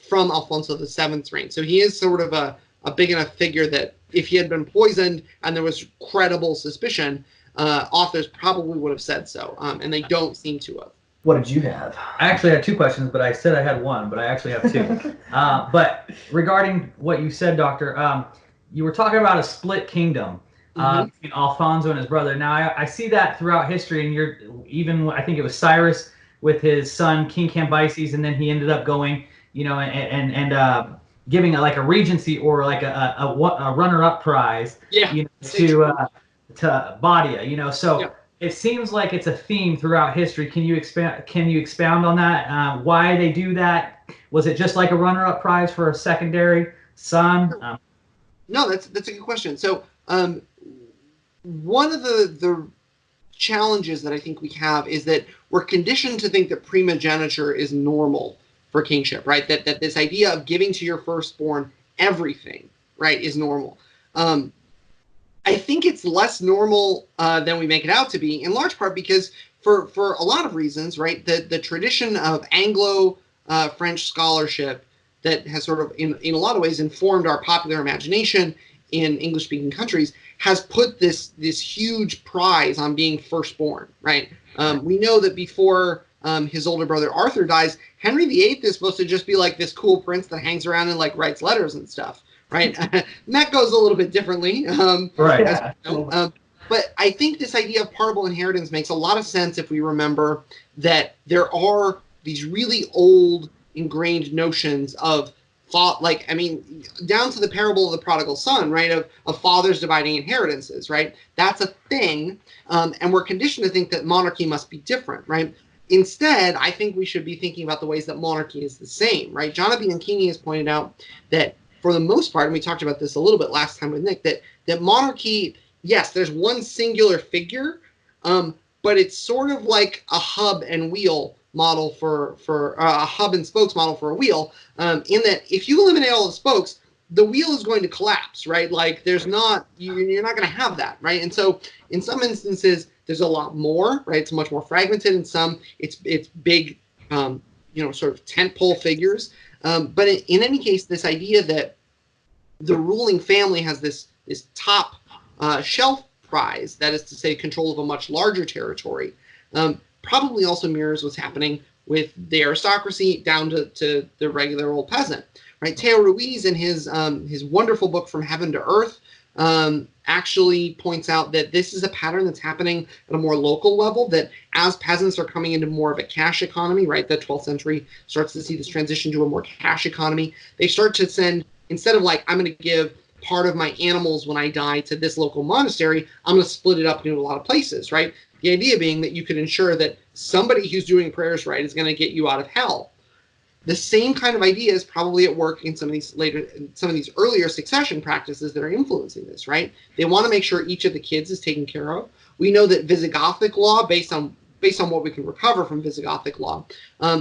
from Alfonso VII's reign. So he is sort of a big enough figure that if he had been poisoned and there was credible suspicion, authors probably would have said so, and they don't seem to have. What did you have? I actually had 2 questions, but I said I had 1, but I actually have 2. But regarding what you said, Doctor, you were talking about a split kingdom between Alfonso and his brother. Now, I see that throughout history, and I think it was Cyrus with his son, King Cambyses, and then he ended up going, giving like a regency or like a runner-up prize, Yeah. To Badia, so it seems like it's a theme throughout history. Can you expound on that? Why they do that? Was it just like a runner-up prize for a secondary son? No, that's a good question. So one of the challenges that I think we have is that we're conditioned to think that primogeniture is normal for kingship, right? That this idea of giving to your firstborn everything, right, is normal. I think it's less normal than we make it out to be, in large part because for a lot of reasons, right, the tradition of Anglo French scholarship that has sort of, in a lot of ways, informed our popular imagination in English-speaking countries has put this huge prize on being firstborn, right? We know that before his older brother Arthur dies, Henry VIII is supposed to just be like this cool prince that hangs around and like writes letters and stuff, right? And that goes a little bit differently, right? As we know. But I think this idea of partible inheritance makes a lot of sense if we remember that there are these really old ingrained notions of thought, like, I mean, down to the parable of the prodigal son, right, of fathers dividing inheritances, right? That's a thing, and we're conditioned to think that monarchy must be different, right? Instead, I think we should be thinking about the ways that monarchy is the same, right? Jonathan Yankini has pointed out that for the most part, and we talked about this a little bit last time with Nick, that monarchy, yes, there's one singular figure, but it's sort of like a hub and wheel model for a hub and spokes model for a wheel, in that if you eliminate all the spokes, the wheel is going to collapse, right? Like there's not, you're not going to have that, right? And so in some instances, there's a lot more, right? It's much more fragmented. In some, it's big, sort of tentpole figures. But in any case, this idea that the ruling family has this top shelf prize, that is to say, control of a much larger territory, probably also mirrors what's happening with the aristocracy down to the regular old peasant, right? Teo Ruiz, in his wonderful book From Heaven to Earth, actually points out that this is a pattern that's happening at a more local level, that as peasants are coming into more of a cash economy, right, the 12th century starts to see this transition to a more cash economy, they start to send, instead of like, I'm going to give part of my animals when I die to this local monastery, I'm going to split it up into a lot of places, right? The idea being that you could ensure that somebody who's doing prayers right is going to get you out of hell. The same kind of idea is probably at work in some of these earlier succession practices that are influencing this, right? They want to make sure each of the kids is taken care of. We know that Visigothic law, based on what we can recover from Visigothic law,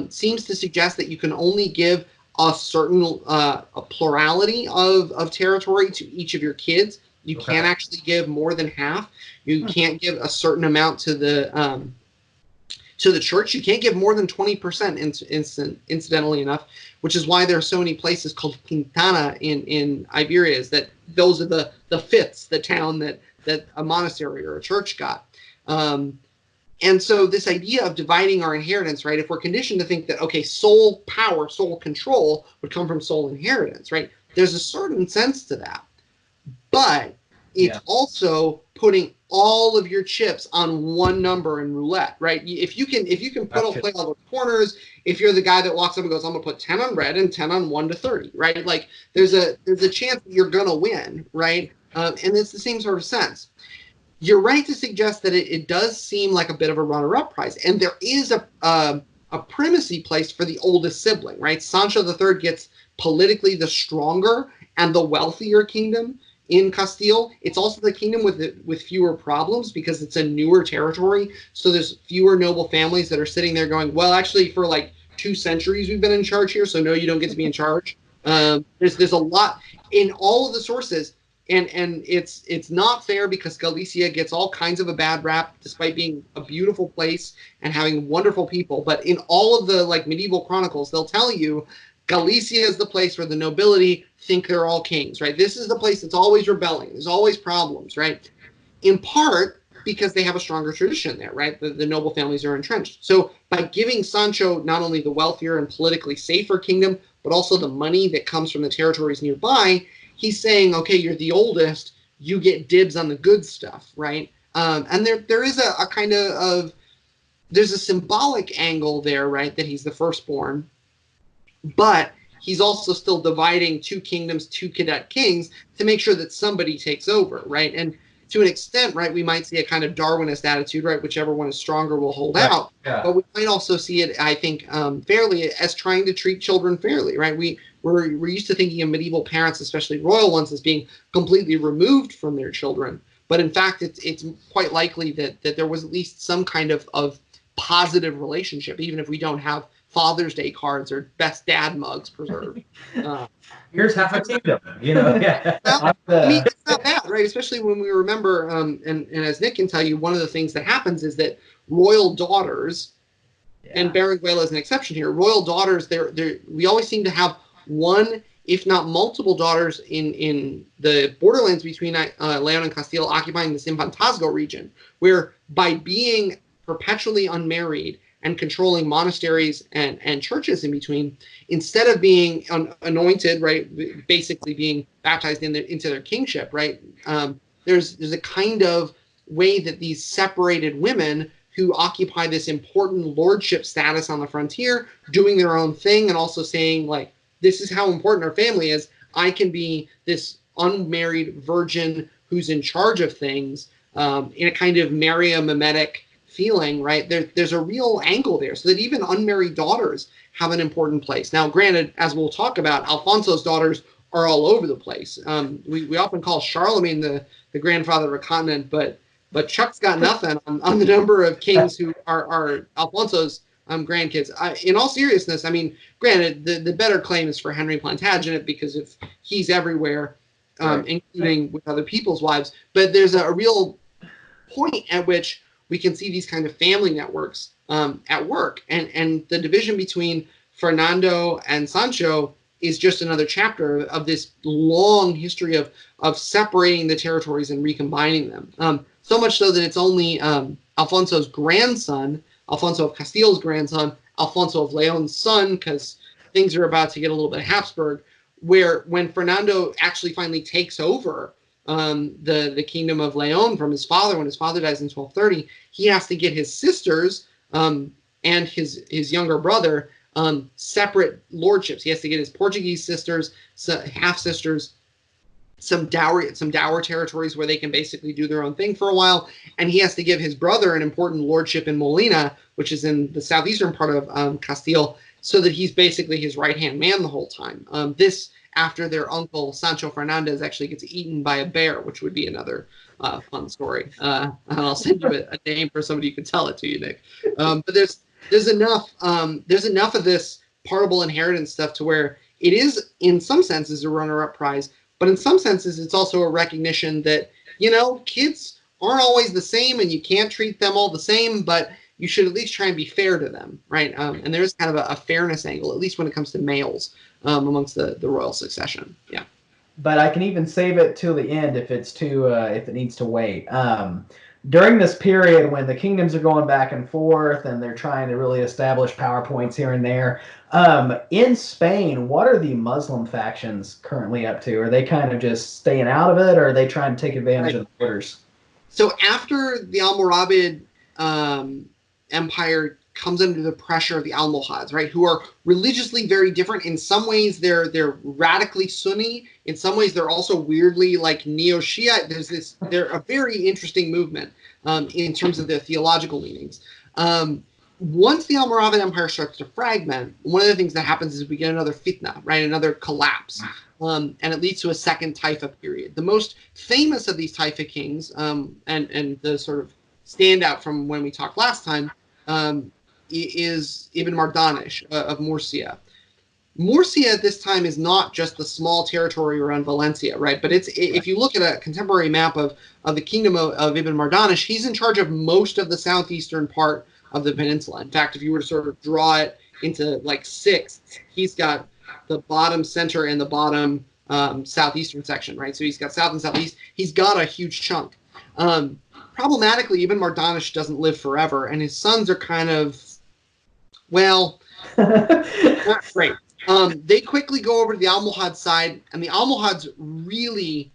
seems to suggest that you can only give a certain a plurality of territory to each of your kids. You can't actually give more than half. You can't give a certain amount to the church. You can't give more than 20%, incidentally enough, which is why there are so many places called Quintana in Iberia, is that those are the fifths, the town that a monastery or a church got. And so this idea of dividing our inheritance, right, if we're conditioned to think that, okay, soul power, soul control would come from soul inheritance, right, there's a certain sense to that. But it's also putting all of your chips on one number in roulette, right? If you can play all the corners, if you're the guy that walks up and goes, I'm gonna put 10 on red and 10 on 1 to 30, right? Like there's a chance that you're gonna win, right? And it's the same sort of sense. You're right to suggest that it does seem like a bit of a runner-up prize, and there is a primacy placed for the oldest sibling, right? Sancho III gets politically the stronger and the wealthier kingdom in Castile. It's also the kingdom with fewer problems because it's a newer territory. So there's fewer noble families that are sitting there going, well, actually, for like 2 centuries we've been in charge here, so no, you don't get to be in charge. There's a lot in all of the sources, and it's not fair because Galicia gets all kinds of a bad rap despite being a beautiful place and having wonderful people. But in all of the like medieval chronicles, they'll tell you Galicia is the place where the nobility think they're all kings, right? This is the place that's always rebelling. There's always problems, right? In part because they have a stronger tradition there, right? The noble families are entrenched. So by giving Sancho not only the wealthier and politically safer kingdom, but also the money that comes from the territories nearby, he's saying, okay, you're the oldest, you get dibs on the good stuff, right? And there is a kind of there's a symbolic angle there, right? That he's the firstborn. But he's also still dividing two kingdoms, two cadet kings, to make sure that somebody takes over, right? And to an extent, right, we might see a kind of Darwinist attitude, right? Whichever one is stronger will hold out. Yeah. But we might also see it, I think, fairly as trying to treat children fairly, right? We're used to thinking of medieval parents, especially royal ones, as being completely removed from their children. But in fact, it's quite likely that there was at least some kind of positive relationship, even if we don't have Father's Day cards or best dad mugs preserved. Here's half a kingdom, you know. Yeah. Well, I mean, it's not bad, right? Especially when we remember, and as Nick can tell you, one of the things that happens is that royal daughters, and Berenguela is an exception here, royal daughters, we always seem to have one, if not multiple daughters in the borderlands between León and Castile occupying this Infantazgo region, where by being perpetually unmarried and controlling monasteries and churches in between, instead of being anointed, right, basically being baptized into their kingship, right, there's a kind of way that these separated women who occupy this important lordship status on the frontier, doing their own thing and also saying, like, this is how important our family is. I can be this unmarried virgin who's in charge of things, in a kind of Maria-mimetic feeling, right? There's a real angle there, so that even unmarried daughters have an important place. Now, granted, as we'll talk about, Alfonso's daughters are all over the place. We often call Charlemagne the grandfather of a continent, but Chuck's got nothing on the number of kings who are Alfonso's grandkids. In all seriousness, I mean, granted, the better claim is for Henry Plantagenet, because if he's everywhere, including with other people's wives. But there's a real point at which we can see these kind of family networks at work. And the division between Fernando and Sancho is just another chapter of this long history of separating the territories and recombining them. So much so that it's only Alfonso's grandson, Alfonso of Castile's grandson, Alfonso of León's son, because things are about to get a little bit Habsburg, where when Fernando actually finally takes over the kingdom of León from his father, when his father dies in 1230, he has to get his sisters and his younger brother separate lordships. He has to get his Portuguese sisters, half-sisters, some dower territories where they can basically do their own thing for a while, and he has to give his brother an important lordship in Molina, which is in the southeastern part of Castile, so that he's basically his right-hand man the whole time. This after their uncle Sancho Fernandez actually gets eaten by a bear, which would be another fun story. And I'll send you a name for somebody who can tell it to you, Nick. But there's enough of this partible inheritance stuff to where it is, in some senses, a runner-up prize. But in some senses, it's also a recognition that, kids aren't always the same and you can't treat them all the same, but you should at least try and be fair to them, right? And there's kind of a fairness angle, at least when it comes to males amongst the royal succession. Yeah. But I can even save it till the end if if it needs to wait. During this period when the kingdoms are going back and forth and they're trying to really establish power points here and there, in Spain, what are the Muslim factions currently up to? Are they kind of just staying out of it, or are they trying to take advantage of the borders? So after the Almoravid Empire comes under the pressure of the Almohads, right, who are religiously very different. In some ways, they're radically Sunni. In some ways, they're also weirdly like neo-Shia. They're a very interesting movement in terms of their theological leanings. Once the Almoravid Empire starts to fragment, one of the things that happens is we get another fitna, right, another collapse, and it leads to a second Taifa period. The most famous of these Taifa kings, and the sort of standout from when we talked last time, is Ibn Mardanish of Murcia. Murcia at this time is not just the small territory around Valencia, right? But if you look at a contemporary map of the kingdom of Ibn Mardanish, he's in charge of most of the southeastern part of the peninsula. In fact, if you were to sort of draw it into like sixths, he's got the bottom center and the bottom southeastern section, right? So he's got south and southeast. He's got a huge chunk. Problematically, Ibn Mardanish doesn't live forever, and his sons are kind of, well, not great. They quickly go over to the Almohad side, and the Almohads really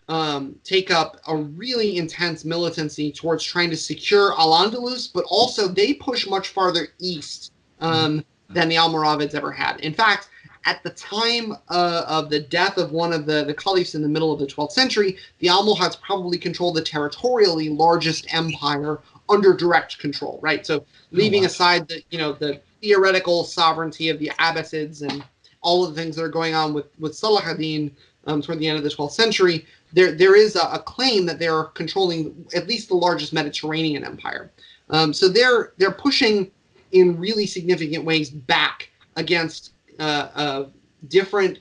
take up a really intense militancy towards trying to secure Al-Andalus, but also they push much farther east than the Almoravids ever had. In fact, at the time of the death of one of the caliphs in the middle of the 12th century, the Almohads probably controlled the territorially largest empire under direct control, right? So leaving aside the theoretical sovereignty of the Abbasids and all of the things that are going on with Salah ad-Din toward the end of the 12th century, there is a claim that they're controlling at least the largest Mediterranean empire. So they're pushing in really significant ways back against different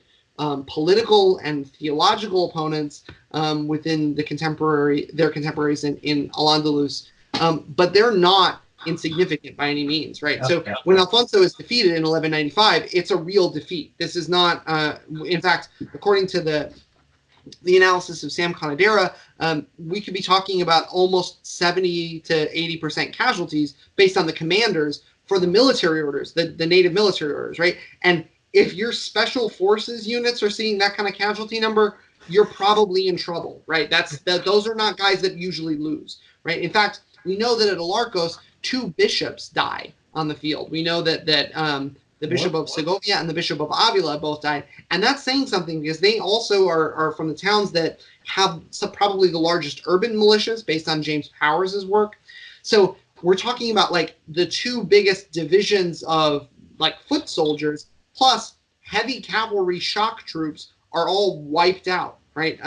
political and theological opponents within their contemporaries in Al-Andalus, but they're not insignificant by any means, right? So when Alfonso is defeated in 1195, it's a real defeat. This is not, in fact, according to the analysis of Sam Conadera, we could be talking about almost 70 to 80% casualties based on the commanders for the military orders, the native military orders, right? And if your special forces units are seeing that kind of casualty number, you're probably in trouble, right? Those are not guys that usually lose, right? In fact, we know that at Alarcos, 2 bishops died on the field. We know that the Bishop of Segovia and the Bishop of Avila both died. And that's saying something because they also are from the towns that have probably the largest urban militias based on James Powers' work. So we're talking about like the 2 biggest divisions of like foot soldiers plus heavy cavalry shock troops are all wiped out, right?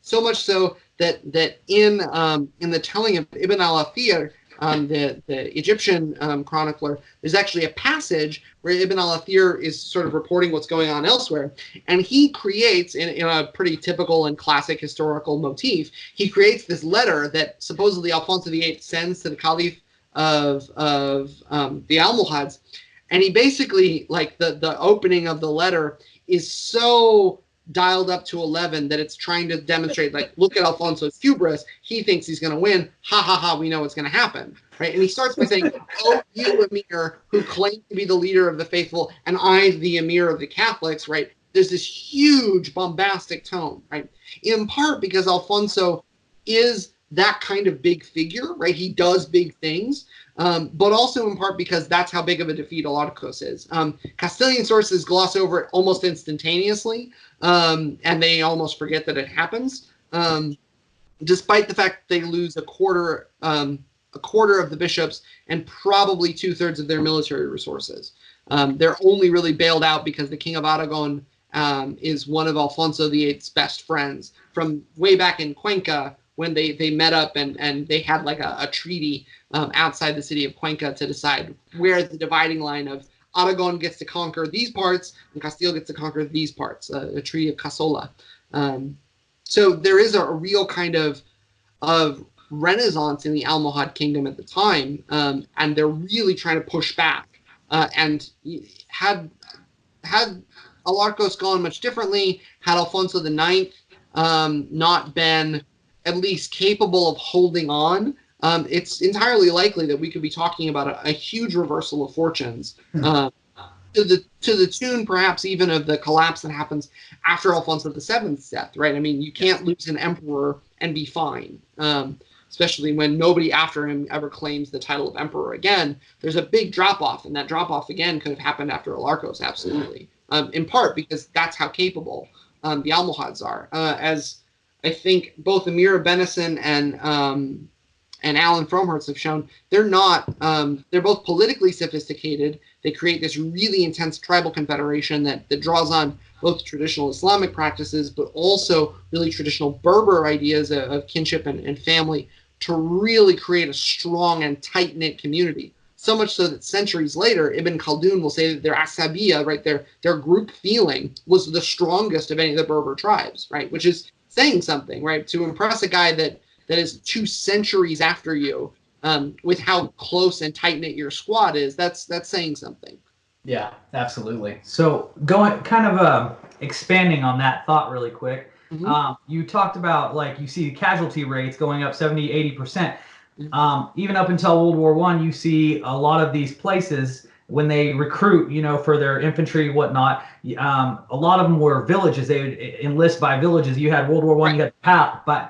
So much so that in the telling of Ibn al-Athir, the Egyptian chronicler, there's actually a passage where Ibn al-Athir is sort of reporting what's going on elsewhere, and he creates, in a pretty typical and classic historical motif, he creates this letter that supposedly Alfonso VIII sends to the Caliph of the Almohads, and he basically, like, the opening of the letter is so dialed up to 11 that it's trying to demonstrate, like, look at Alfonso's hubris. He thinks he's going to win. Ha ha ha, we know what's going to happen, right? And he starts by saying, oh, you emir who claim to be the leader of the faithful and I the emir of the Catholics, right? There's this huge bombastic tone, right? In part because Alfonso is that kind of big figure, right? He does big things, but also in part because that's how big of a defeat Alarcos is. Castilian sources gloss over it almost instantaneously, and they almost forget that it happens, despite the fact they lose a quarter of the bishops and probably 2/3 of their military resources. They're only really bailed out because the King of Aragon is one of Alfonso VIII's best friends from way back in Cuenca, when they met up and they had like a treaty outside the city of Cuenca to decide where the dividing line of Aragon gets to conquer these parts and Castile gets to conquer these parts, a treaty of Casola. So there is a real kind of renaissance in the Almohad kingdom at the time, and they're really trying to push back. And had Alarcos gone much differently, had Alfonso IX not been at least capable of holding on, it's entirely likely that we could be talking about a huge reversal of fortunes, to the tune perhaps even of the collapse that happens after Alfonso VII's death, right? I mean, you can't lose an emperor and be fine, especially when nobody after him ever claims the title of emperor again. There's a big drop-off, and that drop-off again could have happened after Alarcos, absolutely, in part because that's how capable the Almohads are. As I think both Amira Benison and Alan Fromhertz have shown, they're both politically sophisticated. They create this really intense tribal confederation that draws on both traditional Islamic practices, but also really traditional Berber ideas of kinship and family to really create a strong and tight-knit community. So much so that centuries later, Ibn Khaldun will say that their asabiya, right, their group feeling was the strongest of any of the Berber tribes, right, which is saying something, right? To impress a guy that is 2 centuries after you, with how close and tight-knit your squad is, that's saying something. Yeah, absolutely. So going kind of expanding on that thought really quick, you talked about, like, you see casualty rates going up 70, 80%. Even up until World War I, you see a lot of these places when they recruit, for their infantry, whatnot, a lot of them were villages. They would enlist by villages. You had World War I, you had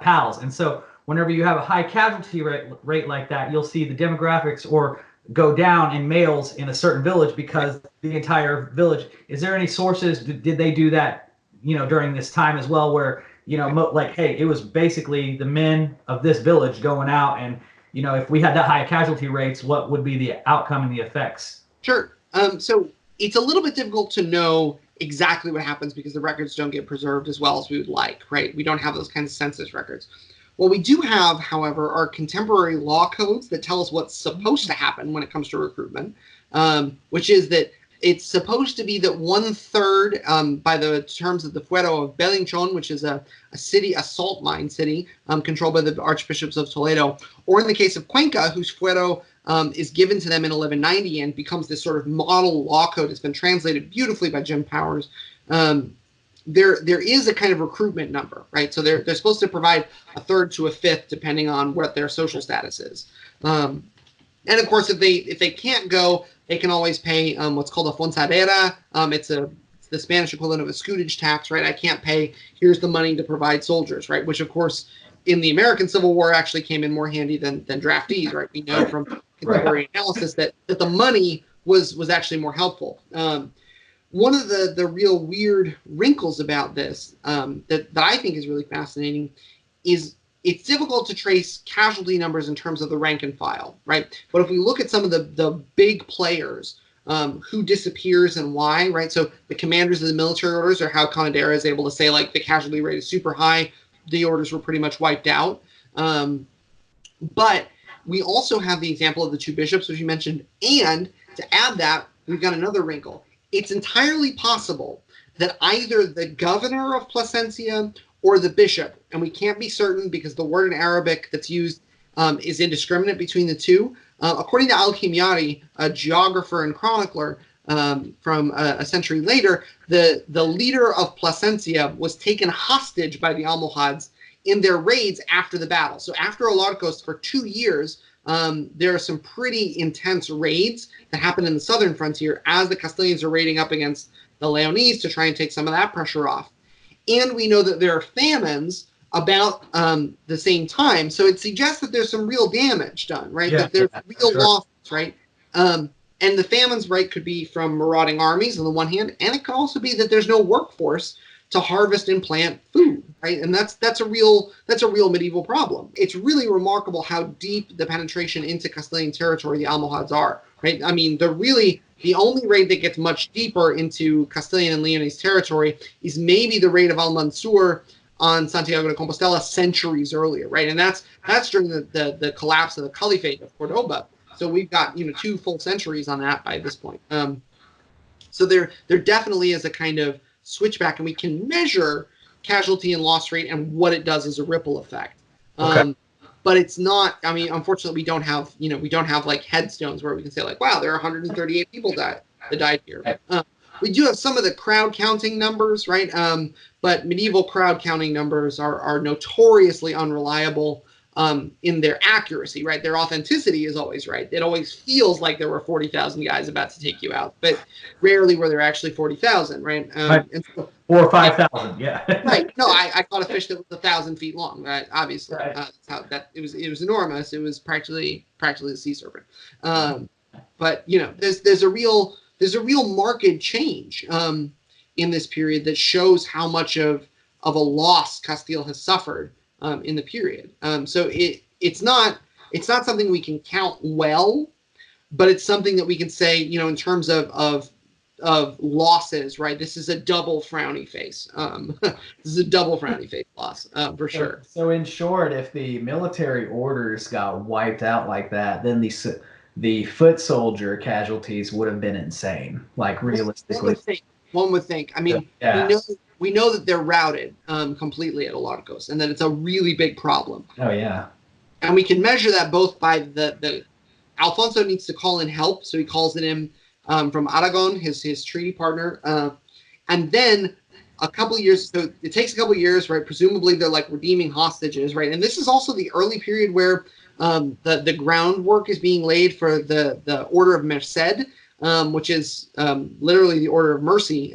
PALs. And so whenever you have a high casualty rate like that, you'll see the demographics or go down in males in a certain village because the entire village. Is there any sources? Did they do that, during this time as well, where like, hey, it was basically the men of this village going out, and if we had that high casualty rates, what would be the outcome and the effects? Sure. So it's a little bit difficult to know exactly what happens because the records don't get preserved as well as we would like, right? We don't have those kinds of census records. What we do have, however, are contemporary law codes that tell us what's supposed to happen when it comes to recruitment, which is that it's supposed to be that 1/3, by the terms of the Fuero of Belinchon, which is a salt mine city, controlled by the archbishops of Toledo, or in the case of Cuenca, whose Fuero is given to them in 1190 and becomes this sort of model law code. It's been translated beautifully by Jim Powers. There is a kind of recruitment number, right? So they're supposed to provide 1/3 to 1/5, depending on what their social status is. And of course, if they can't go, they can always pay what's called a fonsadera. It's the Spanish equivalent of a scutage tax, right? I can't pay. Here's the money to provide soldiers, right? Which, of course, in the American Civil War actually came in more handy than draftees, right? We know from contemporary analysis that the money was actually more helpful. One of the real weird wrinkles about this that I think is really fascinating is it's difficult to trace casualty numbers in terms of the rank and file, right? But if we look at some of the big players, who disappears and why, right? So the commanders of the military orders, or how Conadera is able to say, like, the casualty rate is super high, the orders were pretty much wiped out. But we also have the example of the two bishops, which you mentioned, and to add that, we've got another wrinkle. It's entirely possible that either the governor of Plasencia or the bishop, and we can't be certain because the word in Arabic that's used is indiscriminate between the two. According to Al-Himyari, a geographer and chronicler from a century later, the leader of Plasencia was taken hostage by the Almohads in their raids after the battle. So after Alarcos, for 2 years, there are some pretty intense raids that happen in the southern frontier as the Castilians are raiding up against the Leonese to try and take some of that pressure off. And we know that there are famines about the same time. So it suggests that there's some real damage done, right? Yeah, that there's real sure. losses, right? And the famines, right, could be from marauding armies on the one hand, and it could also be that there's no workforce to harvest and plant food, right? And that's a real medieval problem. It's really remarkable how deep the penetration into Castilian territory the Almohads are, right? I mean, the only raid that gets much deeper into Castilian and Leonese territory is maybe the raid of Al-Mansur on Santiago de Compostela centuries earlier, right? And that's during the collapse of the Caliphate of Cordoba. So we've got 2 full centuries on that by this point. So there definitely is a kind of switchback, and we can measure casualty and loss rate and what it does as a ripple effect. Okay. But it's not. I mean, unfortunately, we don't have like headstones where we can say like, wow, there are 138 people that died here. We do have some of the crowd counting numbers, right? But medieval crowd counting numbers are notoriously unreliable in their accuracy, right? Their authenticity is always right. It always feels like there were 40,000 guys about to take you out, but rarely were there actually 40,000, right? Right. And so, 4,000 or 5,000, yeah. right. No, I caught a fish that was 1,000 feet long, right? Obviously, Right. That's how that it was enormous. It was practically a sea serpent. But there's a real marked change in this period that shows how much of a loss Castile has suffered in the period. So it's not something we can count well, but it's something that we can say, in terms of losses, right? This is a double frowny face. This is a double frowny face loss for sure. So in short, if the military orders got wiped out like that, then the foot soldier casualties would have been insane. Like realistically, One would think. I mean, yeah. we know that they're routed completely at Alarcos, and that it's a really big problem. Oh yeah. And we can measure that both by the Alfonso needs to call in help, so he calls it in from Aragon, his treaty partner, and then a couple of years. So it takes a couple of years, right? Presumably they're like redeeming hostages, right? And this is also the early period where the groundwork is being laid for the Order of Merced, which is literally the Order of Mercy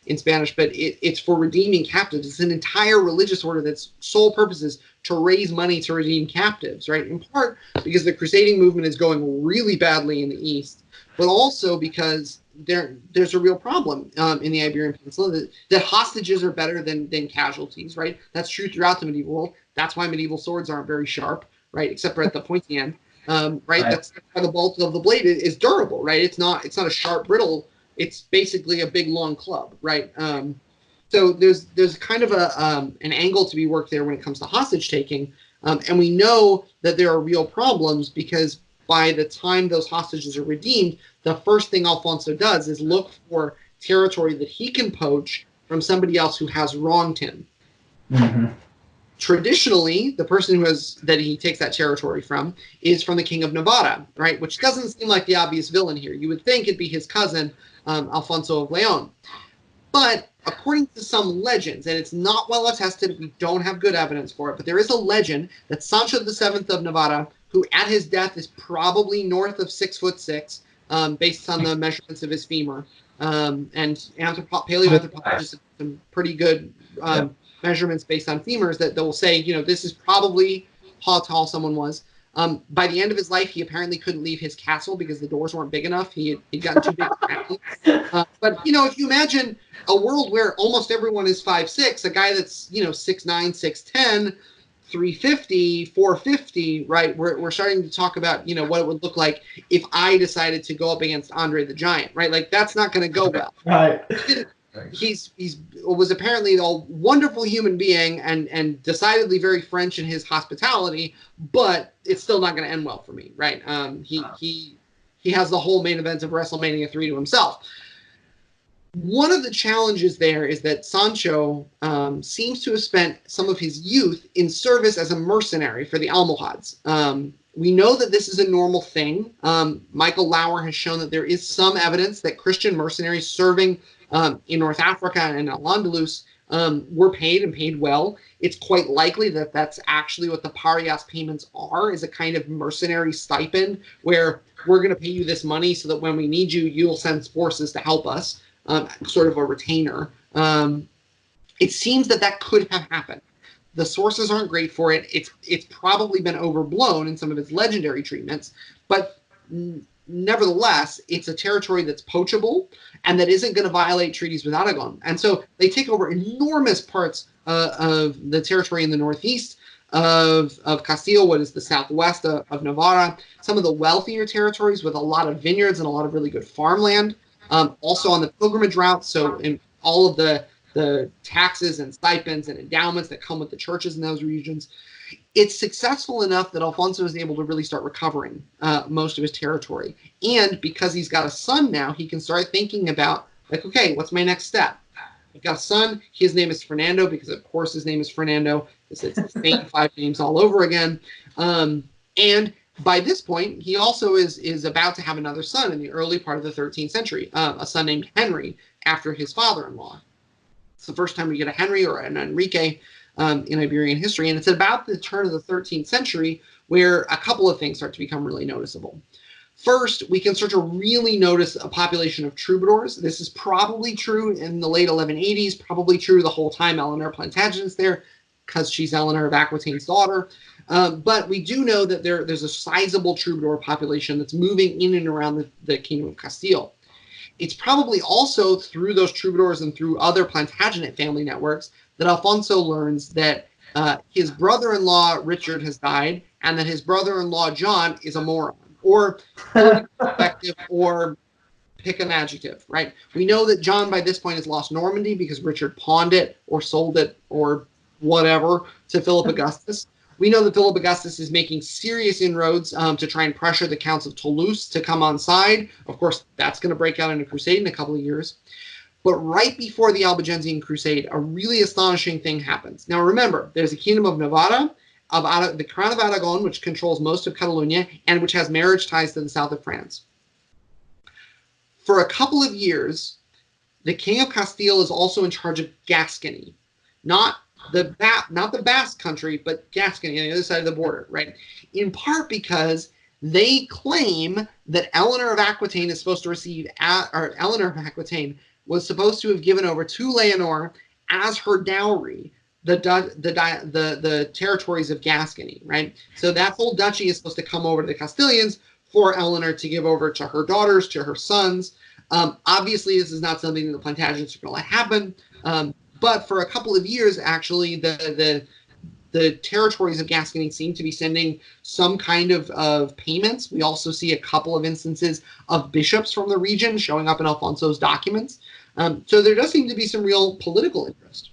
in Spanish, but it's for redeeming captives. It's an entire religious order that's sole purpose is to raise money to redeem captives, right? In part because the crusading movement is going really badly in the east, but also because there's a real problem in the Iberian Peninsula that hostages are better than casualties, right? That's true throughout the medieval world. That's why medieval swords aren't very sharp, right? Except for at the pointy end, right? That's why the bolt of the blade is durable, right? It's not a sharp brittle. It's basically a big long club, right? So there's kind of an angle to be worked there when it comes to hostage taking, and we know that there are real problems because by the time those hostages are redeemed, the first thing Alfonso does is look for territory that he can poach from somebody else who has wronged him. Mm-hmm. Traditionally, the person that he takes that territory from is from the King of Navarra, right? Which doesn't seem like the obvious villain here. You would think it'd be his cousin, Alfonso of León. But according to some legends, and it's not well attested, we don't have good evidence for it, but there is a legend that Sanchos VII of Navarra, who at his death is probably north of 6'6", based on the measurements of his femur, and paleoanthropologists have some pretty good measurements based on femurs that will say, this is probably how tall someone was. By the end of his life, he apparently couldn't leave his castle because the doors weren't big enough. He'd gotten too big for families. But, if you imagine a world where almost everyone is 5'6", a guy that's, 6'9", 6'10", 350, 450, right? We're starting to talk about, what it would look like if I decided to go up against Andre the Giant, right? Like, that's not going to go well. Right. He's was apparently a wonderful human being and decidedly very French in his hospitality, but it's still not going to end well for me, right? He has the whole main event of WrestleMania 3 to himself. One of the challenges there is that Sancho seems to have spent some of his youth in service as a mercenary for the Almohads. We know that this is a normal thing. Michael Lauer has shown that there is some evidence that Christian mercenaries serving in North Africa and Al-Andalus were paid and paid well. It's quite likely that that's actually what the parias payments are, is a kind of mercenary stipend where we're going to pay you this money so that when we need you, you'll send forces to help us, sort of a retainer. It seems that could have happened. The sources aren't great for it. It's probably been overblown in some of its legendary treatments, but nevertheless, it's a territory that's poachable and that isn't going to violate treaties with Aragon. And so they take over enormous parts of the territory in the northeast of Castile, what is the southwest of Navarra, some of the wealthier territories with a lot of vineyards and a lot of really good farmland. Also on the pilgrimage route, so in all of the taxes and stipends and endowments that come with the churches in those regions. It's successful enough that Alfonso is able to really start recovering most of his territory. And because he's got a son now, he can start thinking about, like, okay, what's my next step? I've got a son. His name is Fernando because, of course, his name is Fernando. It's the same 5 names all over again. And by this point, he also is about to have another son in the early part of the 13th century, a son named Henry after his father-in-law. It's the first time we get a Henry or an Enrique in Iberian history. And it's about the turn of the 13th century where a couple of things start to become really noticeable. First, we can start to really notice a population of troubadours. This is probably true in the late 1180s, probably true the whole time Eleanor Plantagenet's there because she's Eleanor of Aquitaine's daughter. But we do know that there's a sizable troubadour population that's moving in and around the Kingdom of Castile. It's probably also through those troubadours and through other Plantagenet family networks that Alfonso learns that his brother-in-law Richard has died and that his brother-in-law John is a moron, or effective, or pick an adjective, right? We know that John by this point has lost Normandy because Richard pawned it or sold it or whatever to Philip Augustus. We know that Philip Augustus is making serious inroads to try and pressure the counts of Toulouse to come on side. Of course, that's going to break out in a crusade in a couple of years. But right before the Albigensian Crusade, a really astonishing thing happens. Now remember, there's the Kingdom of Navarra, the Crown of Aragon, which controls most of Catalonia, and which has marriage ties to the south of France. For a couple of years, the King of Castile is also in charge of Gascony. Not the Basque country, but Gascony on the other side of the border, right? In part because they claim that Eleanor of Aquitaine is supposed to receive, or Eleanor of Aquitaine was supposed to have given over to Leonor as her dowry the territories of Gascony, right? So that whole duchy is supposed to come over to the Castilians for Eleanor to give over to her daughters, to her sons. Obviously, this is not something the Plantagenets are going to let happen. But for a couple of years, actually, the territories of Gascony seem to be sending some kind of payments. We also see a couple of instances of bishops from the region showing up in Alfonso's documents. So there does seem to be some real political interest.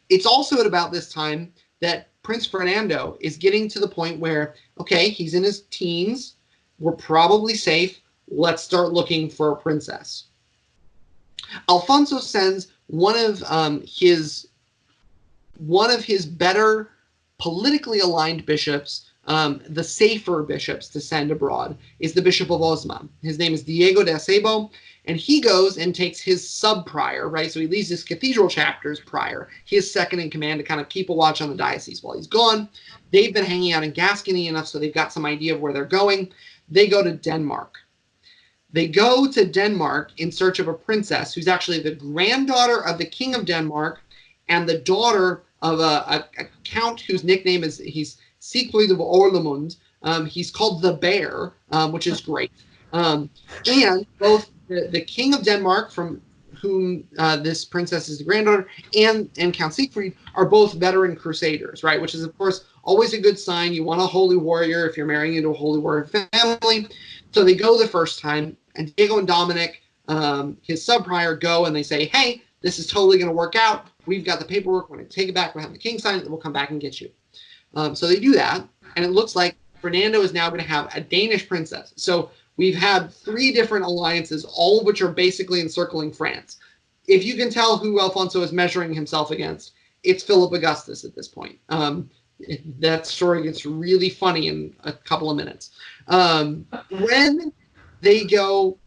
It's also at about this time that Prince Fernando is getting to the point where, okay, he's in his teens. We're probably safe. Let's start looking for a princess. Alfonso sends one of his better politically aligned bishops, the safer bishops to send abroad, is the Bishop of Osma. His name is Diego de Acebo, and he goes and takes his sub-prior, right? So he leaves his cathedral chapter's prior, his second in command, to kind of keep a watch on the diocese while he's gone. They've been hanging out in Gascony enough so they've got some idea of where they're going. They go to Denmark. They go to Denmark in search of a princess who's actually the granddaughter of the King of Denmark and the daughter of a count whose nickname is Siegfried of Orlemund. He's called the Bear, which is great. And both the King of Denmark, from whom this princess is the granddaughter, and Count Siegfried are both veteran crusaders, right? Which is, of course, always a good sign. You want a holy warrior if you're marrying into a holy warrior family. So they go the first time, and Diego and Dominic, his sub-prior, go and they say, hey, this is totally going to work out. We've got the paperwork. We're going to take it back. We'll have the king sign it, and we'll come back and get you. So they do that, and it looks like Fernando is now going to have a Danish princess. So we've had 3 different alliances, all of which are basically encircling France. If you can tell who Alfonso is measuring himself against, it's Philip Augustus at this point. That story gets really funny in a couple of minutes. When they go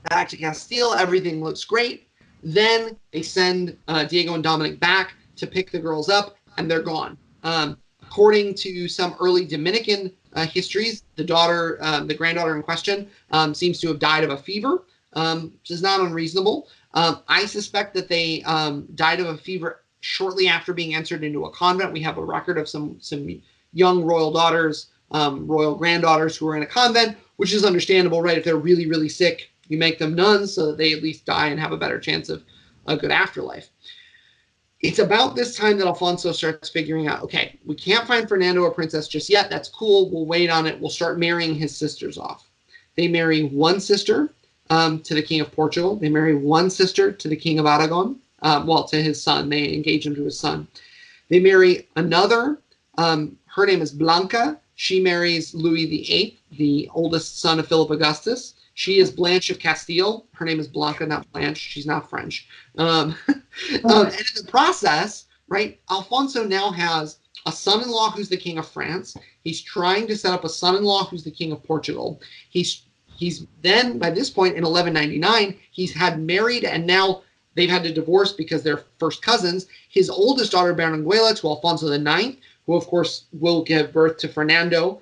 back to Castile, everything looks great. Then they send Diego and Dominic back to pick the girls up, and they're gone. According to some early Dominican histories, the granddaughter in question, seems to have died of a fever, which is not unreasonable. I suspect that they died of a fever shortly after being entered into a convent. We have a record of some young royal daughters, royal granddaughters who were in a convent, which is understandable, right? If they're really, really sick, you make them nuns so that they at least die and have a better chance of a good afterlife. It's about this time that Alfonso starts figuring out, okay, we can't find Fernando a princess just yet. That's cool. We'll wait on it. We'll start marrying his sisters off. They marry one sister to the King of Portugal. They marry one sister to the King of Aragon. To his son. They engage him to his son. They marry another. Her name is Blanca. She marries Louis VIII, the oldest son of Philip Augustus. She is Blanche of Castile. Her name is Blanca, not Blanche. She's not French. And in the process, right, Alfonso now has a son-in-law who's the King of France. He's trying to set up a son-in-law who's the King of Portugal. He's then, by this point in 1199, he's had married, and now they've had to divorce because they're first cousins. His oldest daughter, Berenguela, to Alfonso IX, who, of course, will give birth to Fernando,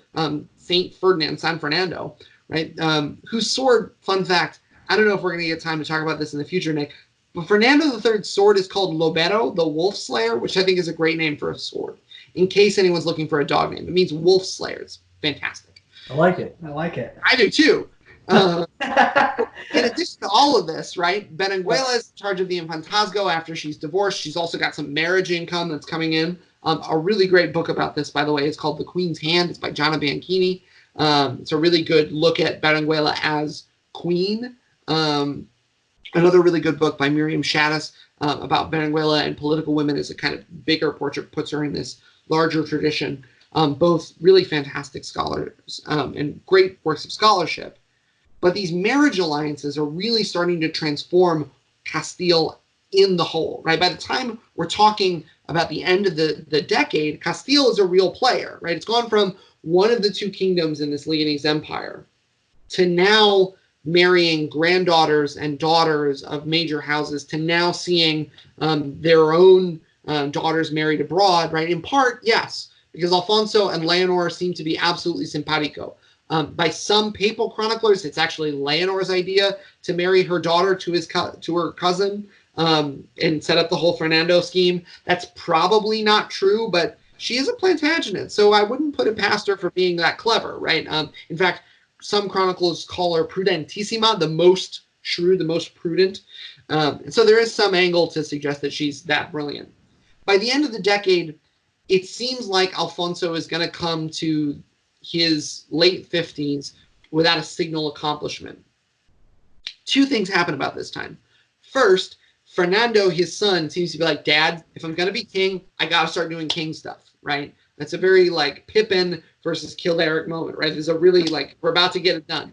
Saint Ferdinand, San Fernando, right? Whose sword, fun fact, I don't know if we're going to get time to talk about this in the future, Nick, but Fernando III's sword is called Lobero, the Wolf Slayer, which I think is a great name for a sword. In case anyone's looking for a dog name, it means Wolf Slayer. It's fantastic. I like it. I do too. In addition to all of this, right, Berenguela is in charge of the Infantazgo after she's divorced. She's also got some marriage income that's coming in. A really great book about this, by the way, is called The Queen's Hand. It's by Gianna Bianchini. It's a really good look at Berenguela as queen. Another really good book by Miriam Shaddis about Berenguela and political women as a kind of bigger portrait, puts her in this larger tradition. Both really fantastic scholars and great works of scholarship. But these marriage alliances are really starting to transform Castile in the whole, right? By the time we're talking about the end of the decade, Castile is a real player, right? It's gone from one of the 2 kingdoms in this Leonese empire to now marrying granddaughters and daughters of major houses, to now seeing their own daughters married abroad, right? In part, yes, because Alfonso and Leonor seem to be absolutely simpatico. By some papal chroniclers, it's actually Leonor's idea to marry her daughter to her cousin, and set up the whole Fernando scheme. That's probably not true, but she is a Plantagenet, so I wouldn't put it past her for being that clever, right? In fact, some chronicles call her prudentissima, the most shrewd, the most prudent. And so there is some angle to suggest that she's that brilliant. By the end of the decade, it seems like Alfonso is going to come to his late 50s without a signal accomplishment. Two things happen about this time. First, Fernando, his son, seems to be like, Dad, if I'm going to be king, I got to start doing king stuff, right? That's a very like Pippin versus Kildaric moment, right? There's a really like, we're about to get it done.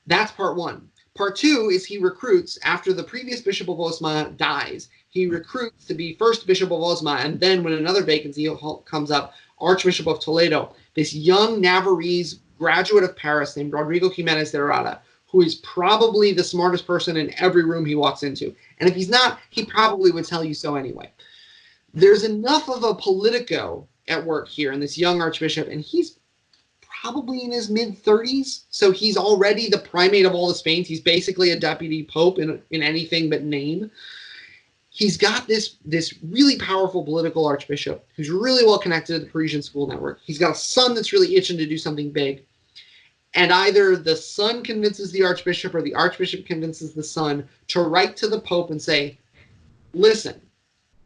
That's part one. Part two is he recruits, after the previous Bishop of Osma dies, he recruits to be first Bishop of Osma, and then when another vacancy comes up, Archbishop of Toledo, this young Navarrese graduate of Paris named Rodrigo Jimenez de Herrera, who is probably the smartest person in every room he walks into. And if he's not, he probably would tell you so anyway. There's enough of a politico at work here in this young archbishop, and he's probably in his mid-30s, so he's already the primate of all the Spains. He's basically a deputy pope in anything but name. He's got this really powerful political archbishop who's really well connected to the Parisian school network. He's got a son that's really itching to do something big. And either the son convinces the archbishop or the archbishop convinces the son to write to the pope and say, listen,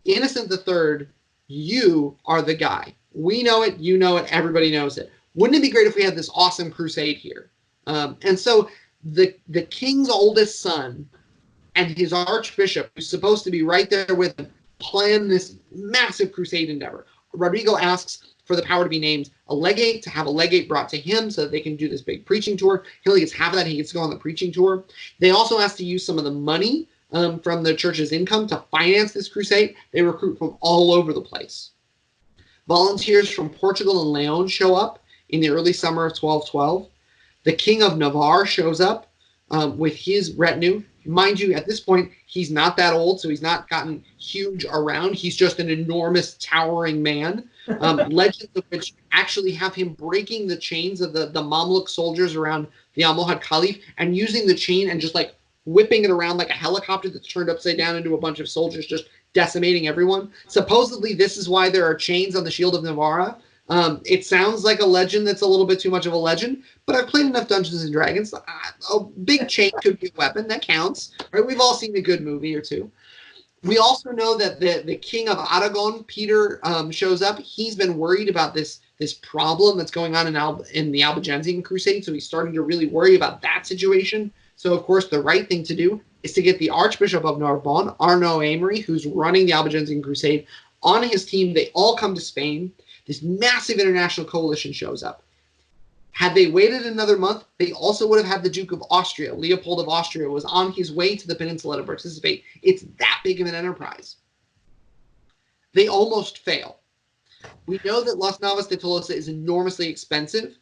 Innocent III, you are the guy. We know it, you know it, everybody knows it. Wouldn't it be great if we had this awesome crusade here? And so the king's oldest son and his archbishop, who's supposed to be right there with him, plan this massive crusade endeavor. Rodrigo asks for the power to be named a legate, to have a legate brought to him so that they can do this big preaching tour. He only gets half of that. He gets to go on the preaching tour. They also ask to use some of the money from the church's income to finance this crusade. They recruit from all over the place. Volunteers from Portugal and León show up in the early summer of 1212. The King of Navarre shows up with his retinue. Mind you, at this point, he's not that old, so he's not gotten huge around. He's just an enormous, towering man. Legends of which actually have him breaking the chains of the Mamluk soldiers around the Almohad Caliphate and using the chain and just like whipping it around like a helicopter that's turned upside down into a bunch of soldiers, just decimating everyone. Supposedly, this is why there are chains on the shield of Navarra. It sounds like a legend that's a little bit too much of a legend, but I've played enough Dungeons and Dragons. A big chain could be a weapon. That counts. Right? We've all seen a good movie or two. We also know that the King of Aragon, Peter, shows up. He's been worried about this problem that's going on in the Albigensian Crusade, so he's starting to really worry about that situation. So, of course, the right thing to do is to get the Archbishop of Narbonne, Arnaud Amery, who's running the Albigensian Crusade, on his team. They all come to Spain. This massive international coalition shows up. Had they waited another month, they also would have had the Duke of Austria. Leopold of Austria was on his way to the peninsula to participate. It's that big of an enterprise. They almost fail. We know that Las Navas de Tolosa is enormously expensive.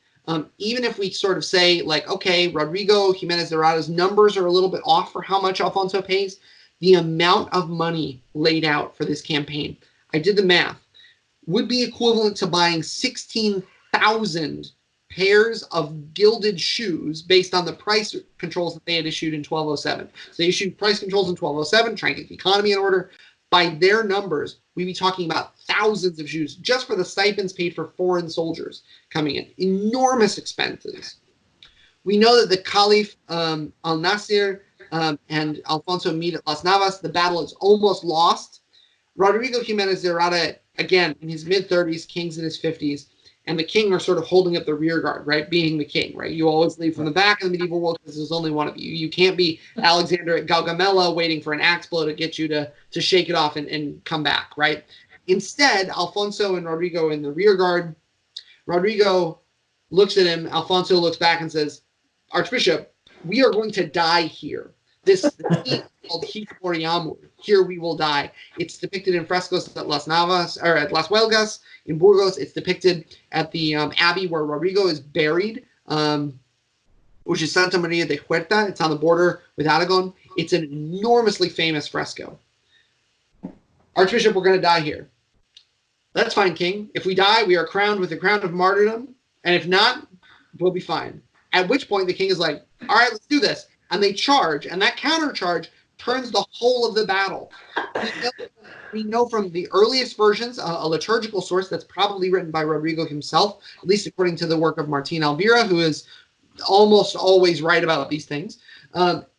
Even if we sort of say, like, okay, Rodrigo Jimenez de Herrera's numbers are a little bit off for how much Alfonso pays, the amount of money laid out for this campaign, I did the math, would be equivalent to buying 16,000 pairs of gilded shoes based on the price controls that they had issued in 1207. So they issued price controls in 1207, trying to get the economy in order. By their numbers, we'd be talking about thousands of shoes just for the stipends paid for foreign soldiers coming in. Enormous expenses. We know that the Caliph Al-Nasir and Alfonso meet at Las Navas. The battle is almost lost. Rodrigo Jimenez de Herrera, again, in his mid-30s, king's in his 50s, and the king are sort of holding up the rear guard, right? Being the king, right? You always leave from the back in the medieval world because there's only one of you. You can't be Alexander at Gaugamela waiting for an axe blow to get you to shake it off and come back, right? Instead, Alfonso and Rodrigo in the rear guard. Rodrigo looks at him. Alfonso looks back and says, Archbishop, we are going to die here. This is called Hic Moriamur. Here we will die. It's depicted in frescoes at Las Navas, or at Las Huelgas in Burgos. It's depicted at the abbey where Rodrigo is buried, which is Santa Maria de Huerta. It's on the border with Aragon. It's an enormously famous fresco. Archbishop, we're going to die here. That's fine, King. If we die, we are crowned with the crown of martyrdom. And if not, we'll be fine. At which point the king is like, all right, let's do this. And they charge, and that countercharge turns the whole of the battle. We know from the earliest versions, a liturgical source that's probably written by Rodrigo himself, at least according to the work of Martín Alvira, who is almost always right about these things.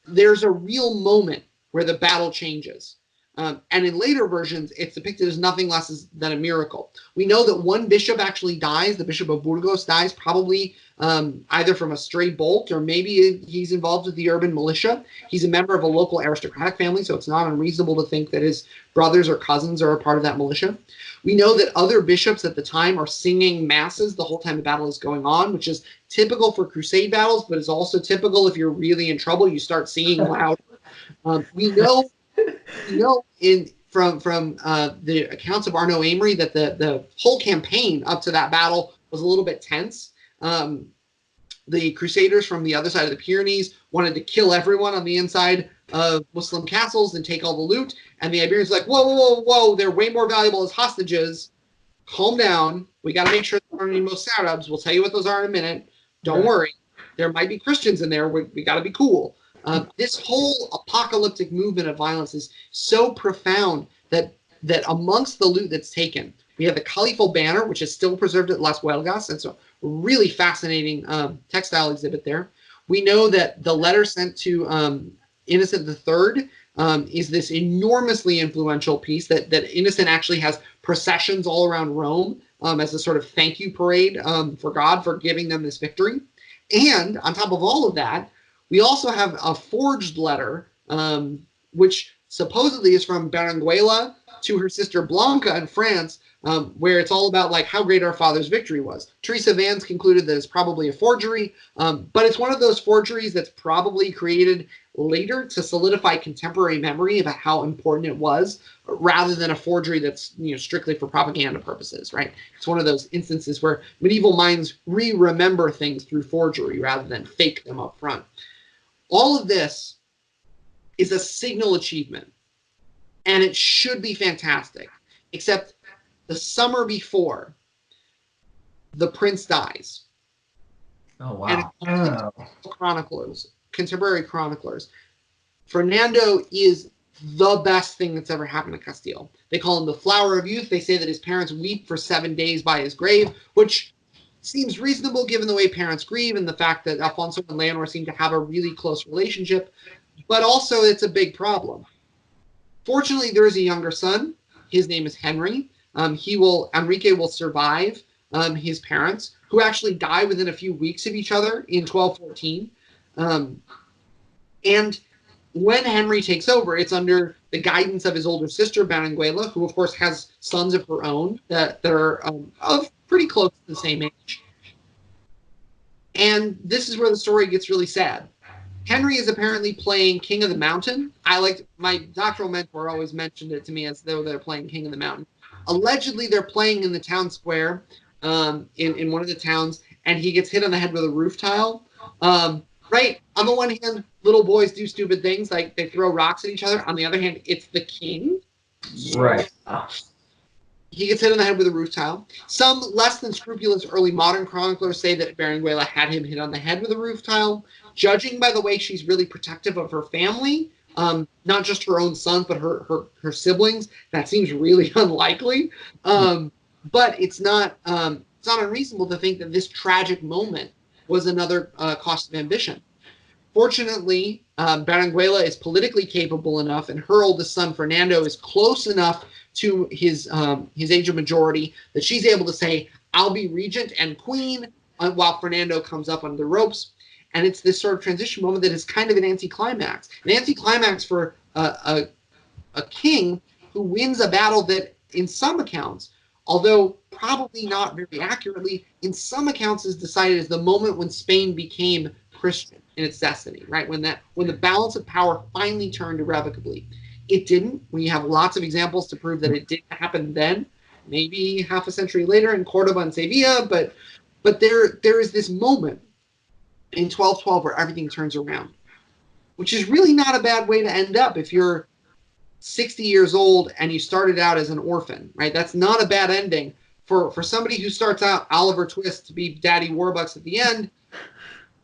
There's a real moment where the battle changes. And in later versions, it's depicted as nothing less than a miracle. We know that one bishop actually dies. The Bishop of Burgos dies, probably either from a stray bolt or maybe he's involved with the urban militia. He's a member of a local aristocratic family, so it's not unreasonable to think that his brothers or cousins are a part of that militia. We know that other bishops at the time are singing masses the whole time the battle is going on, which is typical for crusade battles, but is also typical if you're really in trouble, you start singing louder. We know from the accounts of Arnaud Amery that the whole campaign up to that battle was a little bit tense. The Crusaders from the other side of the Pyrenees wanted to kill everyone on the inside of Muslim castles and take all the loot. And the Iberians were like, whoa, whoa, whoa, whoa, they're way more valuable as hostages. Calm down. We got to make sure there aren't any Mossarabs. We'll tell you what those are in a minute. Don't worry. There might be Christians in there. We got to be cool. This whole apocalyptic movement of violence is so profound that amongst the loot that's taken, we have the Caliphal banner, which is still preserved at Las Huelgas. It's a really fascinating textile exhibit there. We know that the letter sent to Innocent III is this enormously influential piece that Innocent actually has processions all around Rome as a sort of thank you parade for God for giving them this victory. And on top of all of that, we also have a forged letter, which supposedly is from Berenguela to her sister Blanca in France, where it's all about like how great our father's victory was. Teresa Vance concluded that it's probably a forgery, but it's one of those forgeries that's probably created later to solidify contemporary memory about how important it was, rather than a forgery that's strictly for propaganda purposes, right? It's one of those instances where medieval minds remember things through forgery rather than fake them up front. All of this is a signal achievement, and it should be fantastic, except the summer before, the prince dies. Oh, wow. And contemporary chroniclers, Fernando is the best thing that's ever happened to Castile. They call him the flower of youth. They say that his parents weep for 7 days by his grave, which seems reasonable given the way parents grieve and the fact that Alfonso and Leonor seem to have a really close relationship, but also it's a big problem. Fortunately, there is a younger son. His name is Henry. Enrique will survive his parents, who actually die within a few weeks of each other in 1214. And when Henry takes over, it's under the guidance of his older sister, Berenguela, who, of course, has sons of her own that are of pretty close to the same age. And this is where the story gets really sad. Henry is apparently playing King of the Mountain. My doctoral mentor always mentioned it to me as though they're playing King of the Mountain. Allegedly, they're playing in the town square in one of the towns, and he gets hit on the head with a roof tile. Right? On the one hand, little boys do stupid things, like they throw rocks at each other. On the other hand, it's the king. Right. He gets hit on the head with a roof tile. Some less than scrupulous early modern chroniclers say that Berenguela had him hit on the head with a roof tile. Judging by the way she's really protective of her family, not just her own sons, but her siblings, that seems really unlikely. But it's not unreasonable to think that this tragic moment was another cost of ambition. Fortunately, Berenguela is politically capable enough, and her oldest son, Fernando, is close enough to his age of majority that she's able to say, I'll be regent and queen while Fernando comes up under the ropes. And it's this sort of transition moment that is kind of an anticlimax. An anticlimax for a king who wins a battle that, in some accounts, although probably not very accurately, in some accounts is decided as the moment when Spain became Christian in its destiny, right? When the balance of power finally turned irrevocably. It didn't. We have lots of examples to prove that it didn't happen then, maybe half a century later in Cordoba and Sevilla, but there is this moment in 1212 where everything turns around, which is really not a bad way to end up if you're 60 years old and you started out as an orphan, right? That's not a bad ending for somebody who starts out Oliver Twist to be Daddy Warbucks at the end.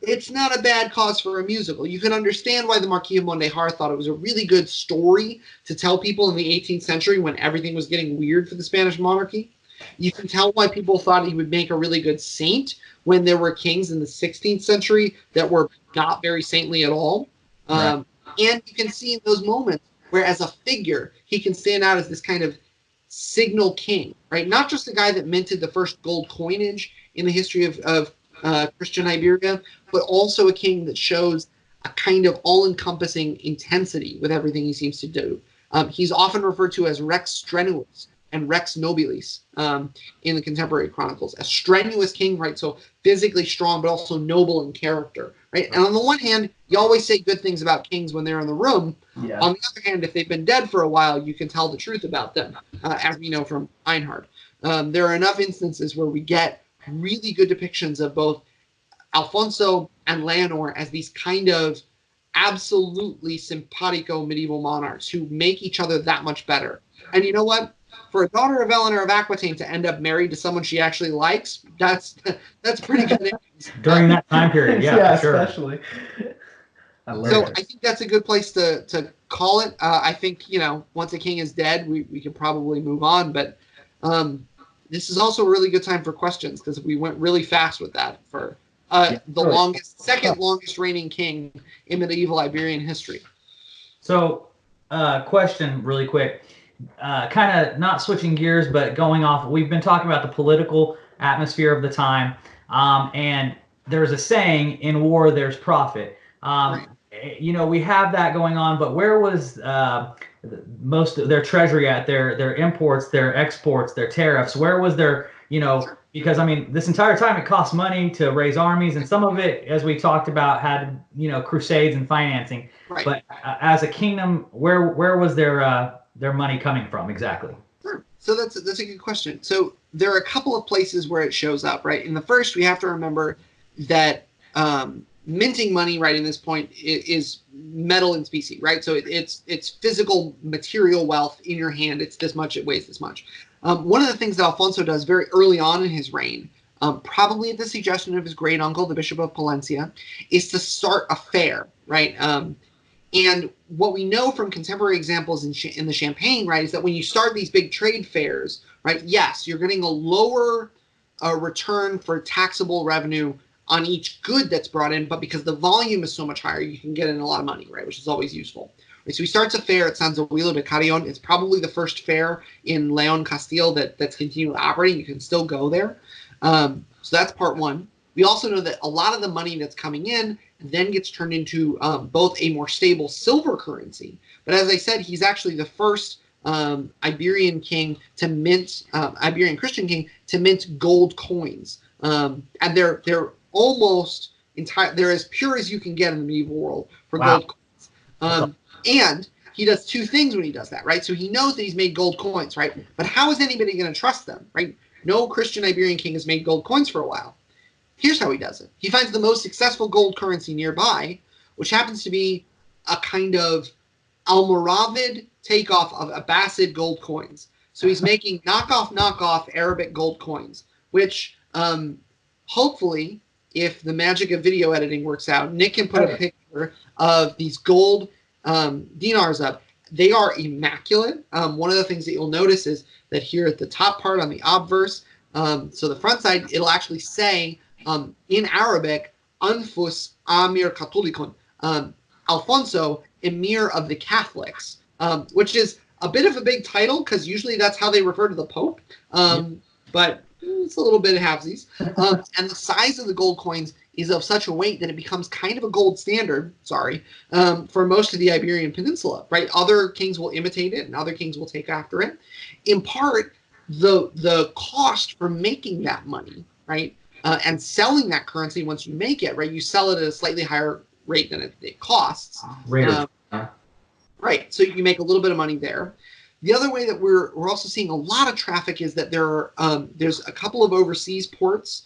it's not a bad cause for a musical. You can understand why the Marquis of Mondejar thought it was a really good story to tell people in the 18th century when everything was getting weird for the Spanish monarchy. You can tell why people thought he would make a really good saint when there were kings in the 16th century that were not very saintly at all. Right. And you can see in those moments where, as a figure, he can stand out as this kind of signal king, right? Not just the guy that minted the first gold coinage in the history of Christian Iberia, but also a king that shows a kind of all-encompassing intensity with everything he seems to do. He's often referred to as Rex Strenuus and Rex Nobilis in the contemporary chronicles. A strenuous king, right? So physically strong, but also noble in character, right? And on the one hand, you always say good things about kings when they're in the room. Yeah. On the other hand, if they've been dead for a while, you can tell the truth about them, as we know from Einhard. There are enough instances where we get really good depictions of both Alfonso and Leonor as these kind of absolutely simpatico medieval monarchs who make each other that much better. And you know what? For a daughter of Eleanor of Aquitaine to end up married to someone she actually likes, that's pretty good. During that time period, yeah, for sure. Especially. I love So it. I think that's a good place to call it. I think, once a king is dead, we can probably move on. But this is also a really good time for questions because we went really fast with that for second longest reigning king in medieval Iberian history. So, question really quick, kind of not switching gears, but going off, we've been talking about the political atmosphere of the time, and there's a saying, in war, there's profit. Right. We have that going on, but where was most of their treasury at, their imports, their exports, their tariffs? Where was their, because this entire time it cost money to raise armies, and some of it, as we talked about, had, crusades and financing. Right. But as a kingdom, where was their money coming from exactly? Sure. So that's a good question. So there are a couple of places where it shows up, right? In the first, we have to remember that minting money, right, in this point is metal in specie, right? So it's physical material wealth in your hand. It's this much, it weighs this much. One of the things that Alfonso does very early on in his reign, probably at the suggestion of his great uncle, the Bishop of Palencia, is to start a fair, right? And what we know from contemporary examples in the Champagne, right, is that when you start these big trade fairs, right, yes, you're getting a lower return for taxable revenue on each good that's brought in, but because the volume is so much higher, you can get in a lot of money, right, which is always useful. Right, so he starts a fair at San Zoilo de Carrion. It's probably the first fair in León, Castile that's continually operating. You can still go there. So that's part one. We also know that a lot of the money that's coming in then gets turned into both a more stable silver currency. But as I said, he's actually the first Iberian king to mint, Iberian Christian king to mint gold coins. And they're almost entire. They're as pure as you can get in the medieval world for gold coins. And he does two things when he does that, right? So he knows that he's made gold coins, right? But how is anybody going to trust them, right? No Christian Iberian king has made gold coins for a while. Here's how he does it. He finds the most successful gold currency nearby, which happens to be a kind of Almoravid takeoff of Abbasid gold coins. So he's making knockoff Arabic gold coins, which hopefully, if the magic of video editing works out, Nick can put a picture of these gold dinars up. They are immaculate. One of the things that you'll notice is that here at the top part on the obverse, so the front side, it'll actually say in Arabic, Anfus Amir Catholicon, Alfonso, Emir of the Catholics, which is a bit of a big title because usually that's how they refer to the Pope. But it's a little bit halvesies. And the size of the gold coins is of such a weight that it becomes kind of a gold standard, for most of the Iberian Peninsula, right? Other kings will imitate it and other kings will take after it. In part, the cost for making that money, right, and selling that currency once you make it, right, you sell it at a slightly higher rate than it costs. Right, so you make a little bit of money there. The other way that we're also seeing a lot of traffic is that there's a couple of overseas ports.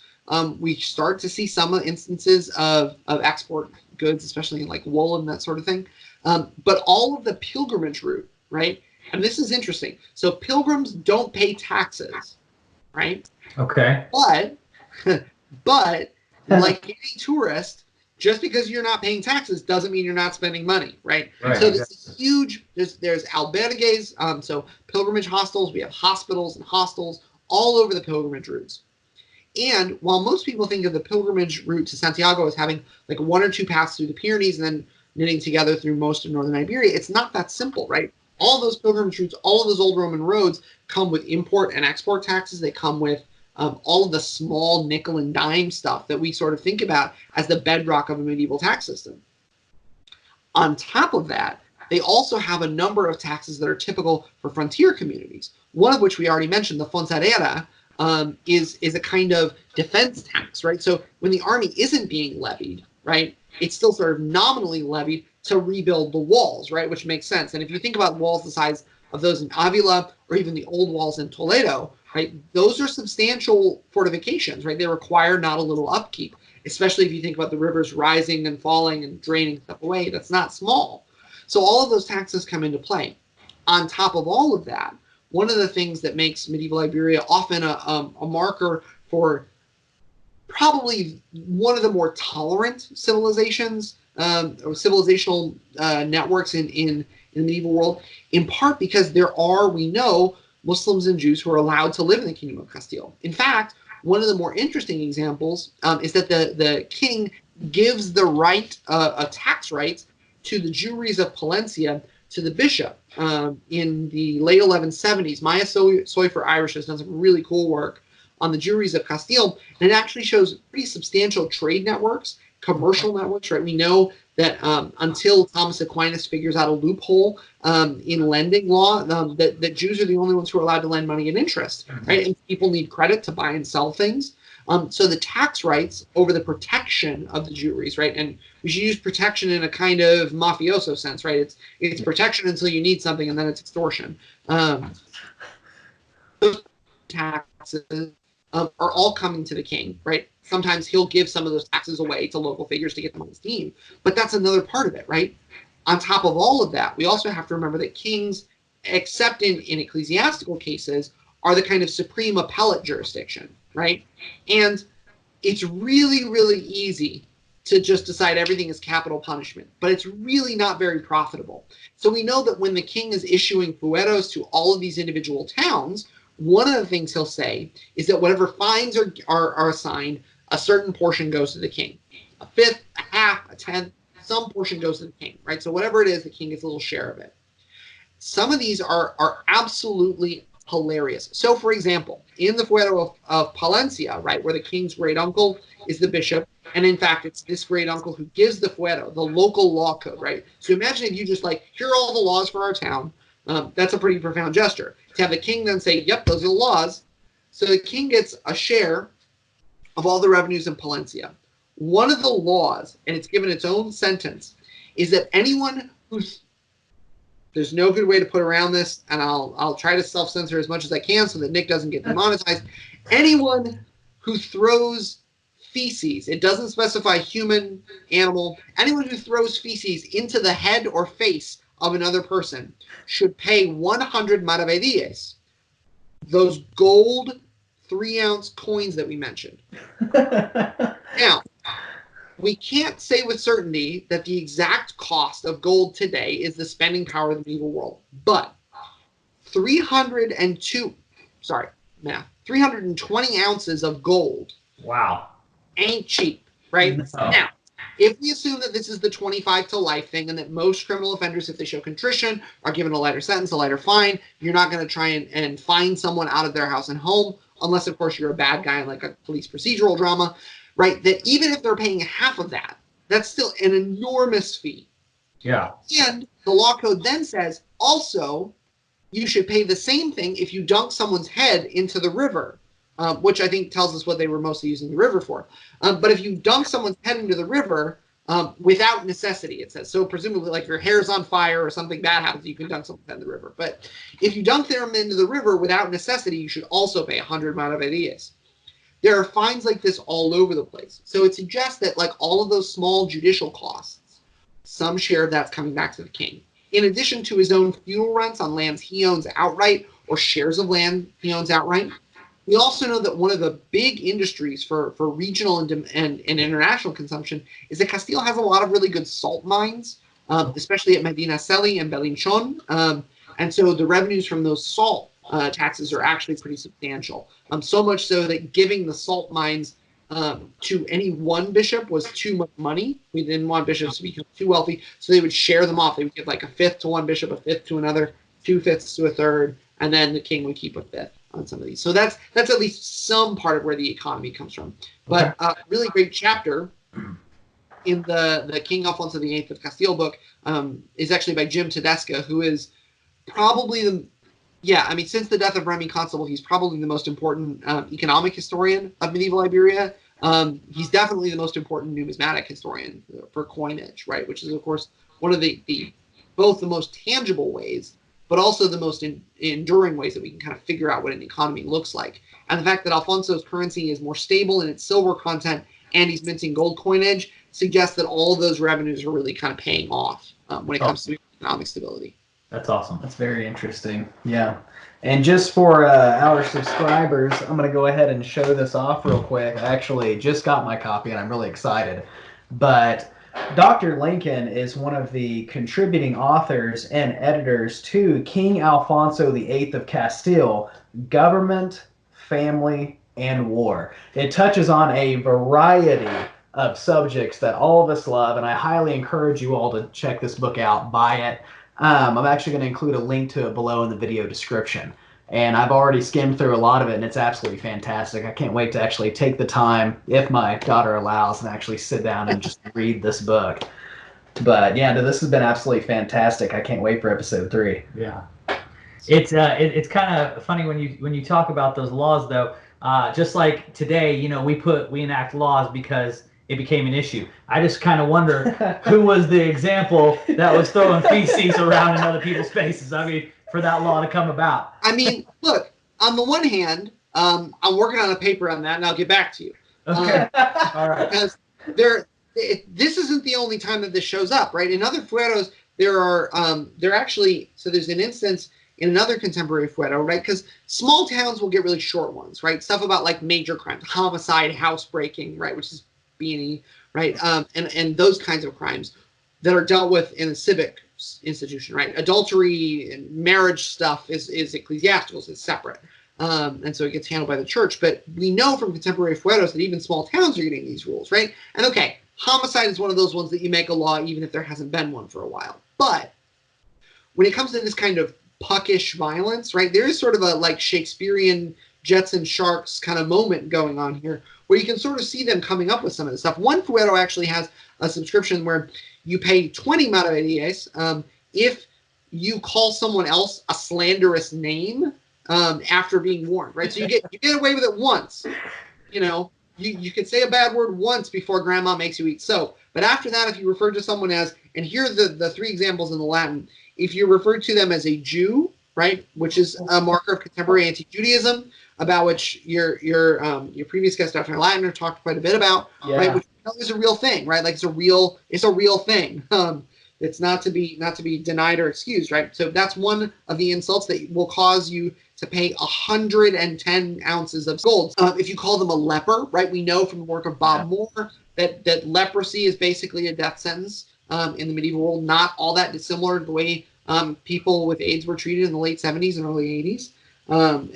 We start to see some instances of export goods, especially in like wool and that sort of thing. But all of the pilgrimage route, right? And this is interesting. So pilgrims don't pay taxes, right? Okay. But like any tourist, just because you're not paying taxes doesn't mean you're not spending money, right? Right, So this is huge. There's albergues, so pilgrimage hostels. We have hospitals and hostels all over the pilgrimage routes. And while most people think of the pilgrimage route to Santiago as having like one or two paths through the Pyrenees and then knitting together through most of northern Iberia, it's not that simple, right? All those pilgrimage routes, all of those old Roman roads come with import and export taxes. They come with all of the small nickel and dime stuff that we sort of think about as the bedrock of a medieval tax system. On top of that, they also have a number of taxes that are typical for frontier communities, one of which we already mentioned, the fonsadera, is a kind of defense tax, right? So when the army isn't being levied, right, it's still sort of nominally levied to rebuild the walls, right, which makes sense. And if you think about walls the size of those in Avila or even the old walls in Toledo, right, those are substantial fortifications, right? They require not a little upkeep, especially if you think about the rivers rising and falling and draining stuff away. That's not small. So all of those taxes come into play. On top of all of that, one of the things that makes medieval Iberia often a marker for probably one of the more tolerant civilizations or civilizational networks in the medieval world, in part because there are, we know, Muslims and Jews who are allowed to live in the Kingdom of Castile. In fact, one of the more interesting examples is that the king gives the right, tax rights to the Jewries of Palencia to the bishop in the late 1170s. Maya Soifer Irish has done some really cool work on the Jewries of Castile, and it actually shows pretty substantial trade networks, commercial networks, right? We know that until Thomas Aquinas figures out a loophole in lending law, that Jews are the only ones who are allowed to lend money and interest, right? And people need credit to buy and sell things. So the tax rights over the protection of the Jewries, right? And we should use protection in a kind of mafioso sense, right? It's protection until you need something, and then it's extortion. Those taxes are all coming to the king, right? Sometimes he'll give some of those taxes away to local figures to get them on his team, but that's another part of it, right? On top of all of that, we also have to remember that kings, except in ecclesiastical cases, are the kind of supreme appellate jurisdiction, right? And it's really, really easy to just decide everything is capital punishment, but it's really not very profitable. So we know that when the king is issuing fueros to all of these individual towns, one of the things he'll say is that whatever fines are assigned, a certain portion goes to the king. A fifth, a half, a tenth, some portion goes to the king, right? So whatever it is, the king gets a little share of it. Some of these are absolutely hilarious. So, for example, in the Fuero of Palencia, right, where the king's great uncle is the bishop, and in fact, it's this great uncle who gives the Fuero, the local law code, right? So imagine if you just like, here are all the laws for our town. That's a pretty profound gesture. To have the king then say, yep, those are the laws. So the king gets a share of all the revenues in Palencia. One of the laws, and it's given its own sentence, is that anyone who's, there's no good way to put around this, and I'll try to self-censor as much as I can so that Nick doesn't get demonetized. Anyone who throws feces, it doesn't specify human, animal, anyone who throws feces into the head or face of another person should pay 100 maravedíes, those gold 3-ounce coins that we mentioned. Now, we can't say with certainty that the exact cost of gold today is the spending power of the medieval world, but 320 ounces of gold. Wow. Ain't cheap, right? No. Now, if we assume that this is the 25 to life thing and that most criminal offenders, if they show contrition, are given a lighter sentence, a lighter fine, you're not going to try and fine someone out of their house and home, unless, of course, you're a bad guy in like a police procedural drama, right? That even if they're paying half of that, that's still an enormous fee. Yeah. And the law code then says, also, you should pay the same thing if you dunk someone's head into the river, which I think tells us what they were mostly using the river for. But if you dunk someone's head into the river without necessity, it says. So presumably, like your hair's on fire or something bad happens, you can dunk someone's head in the river. But if you dunk them into the river without necessity, you should also pay 100 maravedíes. There are fines like this all over the place. So it suggests that like all of those small judicial costs, some share of that's coming back to the king. In addition to his own funeral rents on lands he owns outright or shares of land he owns outright, We also know that one of the big industries for regional and international consumption is that Castile has a lot of really good salt mines, especially at Medina Celi and Belinchon. And so the revenues from those salt taxes are actually pretty substantial. So much so that giving the salt mines to any one bishop was too much money. We didn't want bishops to become too wealthy, so they would share them off. They would give like a fifth to one bishop, a fifth to another, 2/5 to a third, and then the king would keep a fifth on some of these. So that's at least some part of where the economy comes from. But a really great chapter in the King Alfonso VIII of Castile book is actually by Jim Tedesca, who is probably since the death of Remy Constable, he's probably the most important economic historian of medieval Iberia. He's definitely the most important numismatic historian for coinage, right? Which is, of course, one of the both the most tangible ways, but also the most enduring ways that we can kind of figure out what an economy looks like. And the fact that Alfonso's currency is more stable in its silver content and he's minting gold coinage suggests that all of those revenues are really kind of paying off when it comes to economic stability. That's awesome. That's very interesting. Yeah. And just for our subscribers, I'm going to go ahead and show this off real quick. I actually just got my copy and I'm really excited. But Dr. Lincoln is one of the contributing authors and editors to King Alfonso VIII of Castile, Government, Family, and War. It touches on a variety of subjects that all of us love, and I highly encourage you all to check this book out, buy it. I'm actually going to include a link to it below in the video description. And I've already skimmed through a lot of it, and it's absolutely fantastic. I can't wait to actually take the time, if my daughter allows, and actually sit down and just read this book. But yeah, this has been absolutely fantastic. I can't wait for episode 3. Yeah, it's kind of funny when you talk about those laws, though. Just like today, we enact laws because it became an issue. I just kind of wonder who was the example that was throwing feces around in other people's faces. I mean, for that law to come about. I mean, look, on the one hand, I'm working on a paper on that, and I'll get back to you. Okay. All right. Because this isn't the only time that this shows up, right? In other fueros, there's an instance in another contemporary fuero, right? Because small towns will get really short ones, right? Stuff about like major crimes, homicide, housebreaking, right? Which is B&E, right? And those kinds of crimes that are dealt with in a civic institution, right? Adultery and marriage stuff is ecclesiastical, so it's separate. And so it gets handled by the church. But we know from contemporary fueros that even small towns are getting these rules, right? And okay, homicide is one of those ones that you make a law even if there hasn't been one for a while. But when it comes to this kind of puckish violence, right, there is sort of a like Shakespearean Jets and Sharks kind of moment going on here where you can sort of see them coming up with some of this stuff. One fuero actually has a subscription where you pay 20 maravedíes if you call someone else a slanderous name after being warned, right? So you get away with it once. You could say a bad word once before grandma makes you eat soap. But after that, if you refer to someone as, and here are the 3 examples in the Latin, if you refer to them as a Jew, right, which is a marker of contemporary anti-Judaism, about which your previous guest, Dr. León, talked quite a bit about, right? Which is a real thing, right? Like it's a real thing. It's not to be denied or excused, right? So that's one of the insults that will cause you to pay 110 ounces of gold. If you call them a leper, right? We know from the work of Bob Moore that leprosy is basically a death sentence in the medieval world. Not all that dissimilar to the way people with AIDS were treated in the late 70s and early 80s.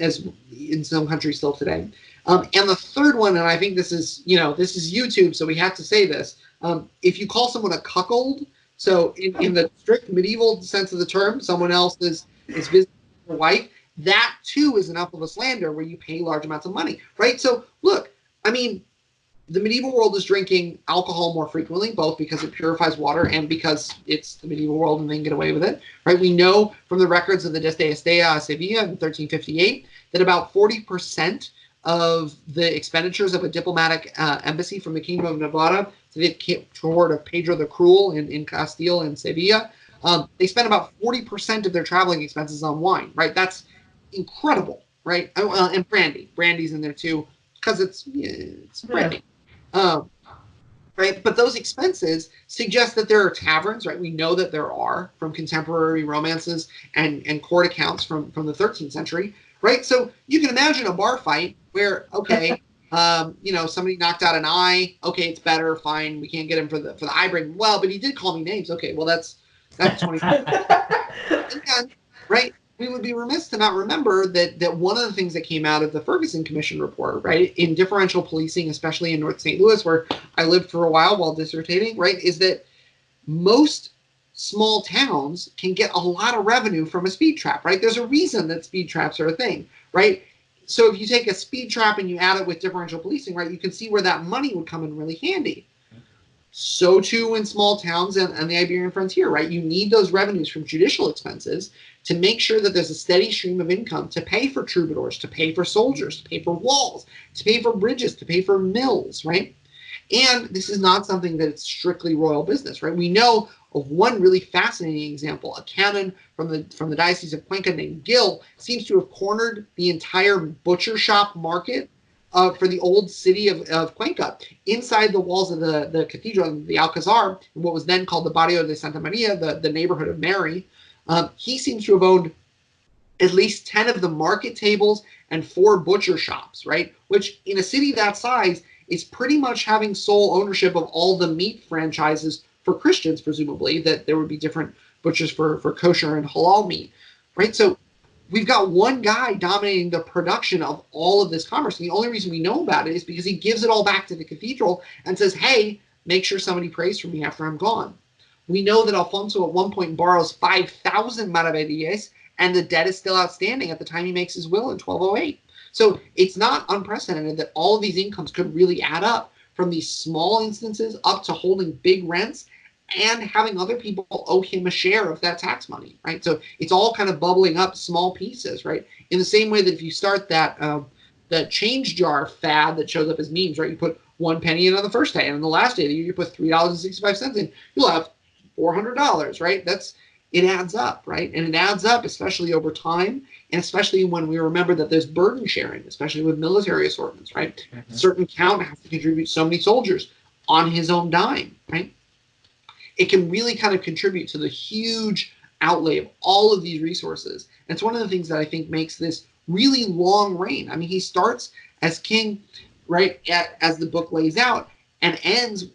As in some countries still today. And the third one, and I think this is YouTube, so we have to say this. If you call someone a cuckold, so in the strict medieval sense of the term, someone else is visiting your wife, that too is enough of a slander where you pay large amounts of money, right? So look, I mean, the medieval world is drinking alcohol more frequently, both because it purifies water and because it's the medieval world and they can get away with it, right? We know from the records of the Desde Estella Sevilla in 1358 that about 40% of the expenditures of a diplomatic embassy from the Kingdom of Navarra to the court of Pedro the Cruel in Castile and Sevilla, they spend about 40% of their traveling expenses on wine, right? That's incredible, right? And brandy. Brandy's in there too because it's brandy. Right, but those expenses suggest that there are taverns, right? We know that there are from contemporary romances and court accounts from the 13th century, right? So you can imagine a bar fight where, okay, somebody knocked out an eye. Okay, it's better. Fine, we can't get him for the eye break. Well, but he did call me names. Okay, well that's 20. And, right, we would be remiss to not remember that one of the things that came out of the Ferguson Commission report, right, in differential policing, especially in North St. Louis, where I lived for a while dissertating, right, is that most small towns can get a lot of revenue from a speed trap, right? There's a reason that speed traps are a thing, right? So if you take a speed trap and you add it with differential policing, right, you can see where that money would come in really handy. So too in small towns and the Iberian frontier, right? You need those revenues from judicial expenses to make sure that there's a steady stream of income to pay for troubadours, to pay for soldiers, to pay for walls, to pay for bridges, to pay for mills, right? And this is not something that it's strictly royal business, right? We know of one really fascinating example. A canon from the Diocese of Cuenca named Gil seems to have cornered the entire butcher shop market for the old city of Cuenca inside the walls of the cathedral, the Alcazar, what was then called the Barrio de Santa Maria, the neighborhood of Mary. He seems to have owned at least 10 of the market tables and 4 butcher shops, right? Which in a city that size is pretty much having sole ownership of all the meat franchises for Christians, presumably, that there would be different butchers for kosher and halal meat, right? So we've got one guy dominating the production of all of this commerce. And the only reason we know about it is because he gives it all back to the cathedral and says, hey, make sure somebody prays for me after I'm gone. We know that Alfonso at one point borrows 5,000 maravedíes, and the debt is still outstanding at the time he makes his will in 1208. So it's not unprecedented that all of these incomes could really add up, from these small instances up to holding big rents and having other people owe him a share of that tax money, right? So it's all kind of bubbling up small pieces, right? In the same way that if you start that change jar fad that shows up as memes, right? You put 1 penny in on the first day, and on the last day of the year, you put $3.65 in, you'll have $400, right? It adds up, right? And it adds up, especially over time, and especially when we remember that there's burden sharing, especially with military assortments, right? Mm-hmm. A certain count has to contribute so many soldiers on his own dime, right? It can really kind of contribute to the huge outlay of all of these resources. And it's one of the things that I think makes this really long reign. I mean, he starts as king, right, as the book lays out, and ends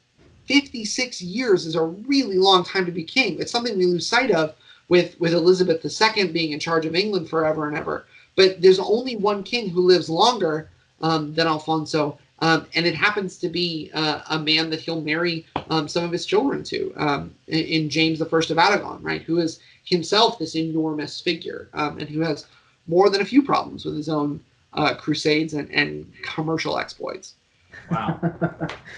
56 years is a really long time to be king. It's something we lose sight of with Elizabeth II being in charge of England forever and ever. But there's only one king who lives longer than Alfonso, and it happens to be a man that he'll marry some of his children to, in James I of Aragon, right, who is himself this enormous figure, and who has more than a few problems with his own crusades and commercial exploits. Wow.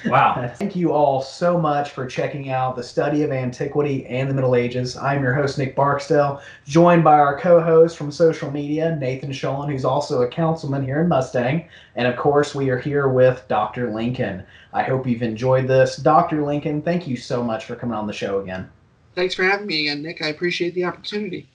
Wow. Thank you all so much for checking out the study of antiquity and the Middle Ages. I'm your host, Nick Barksdale, joined by our co-host from social media, Nathan Schollen, who's also a councilman here in Mustang. And of course, we are here with Dr. Lincoln. I hope you've enjoyed this. Dr. Lincoln, thank you so much for coming on the show again. Thanks for having me again, Nick. I appreciate the opportunity.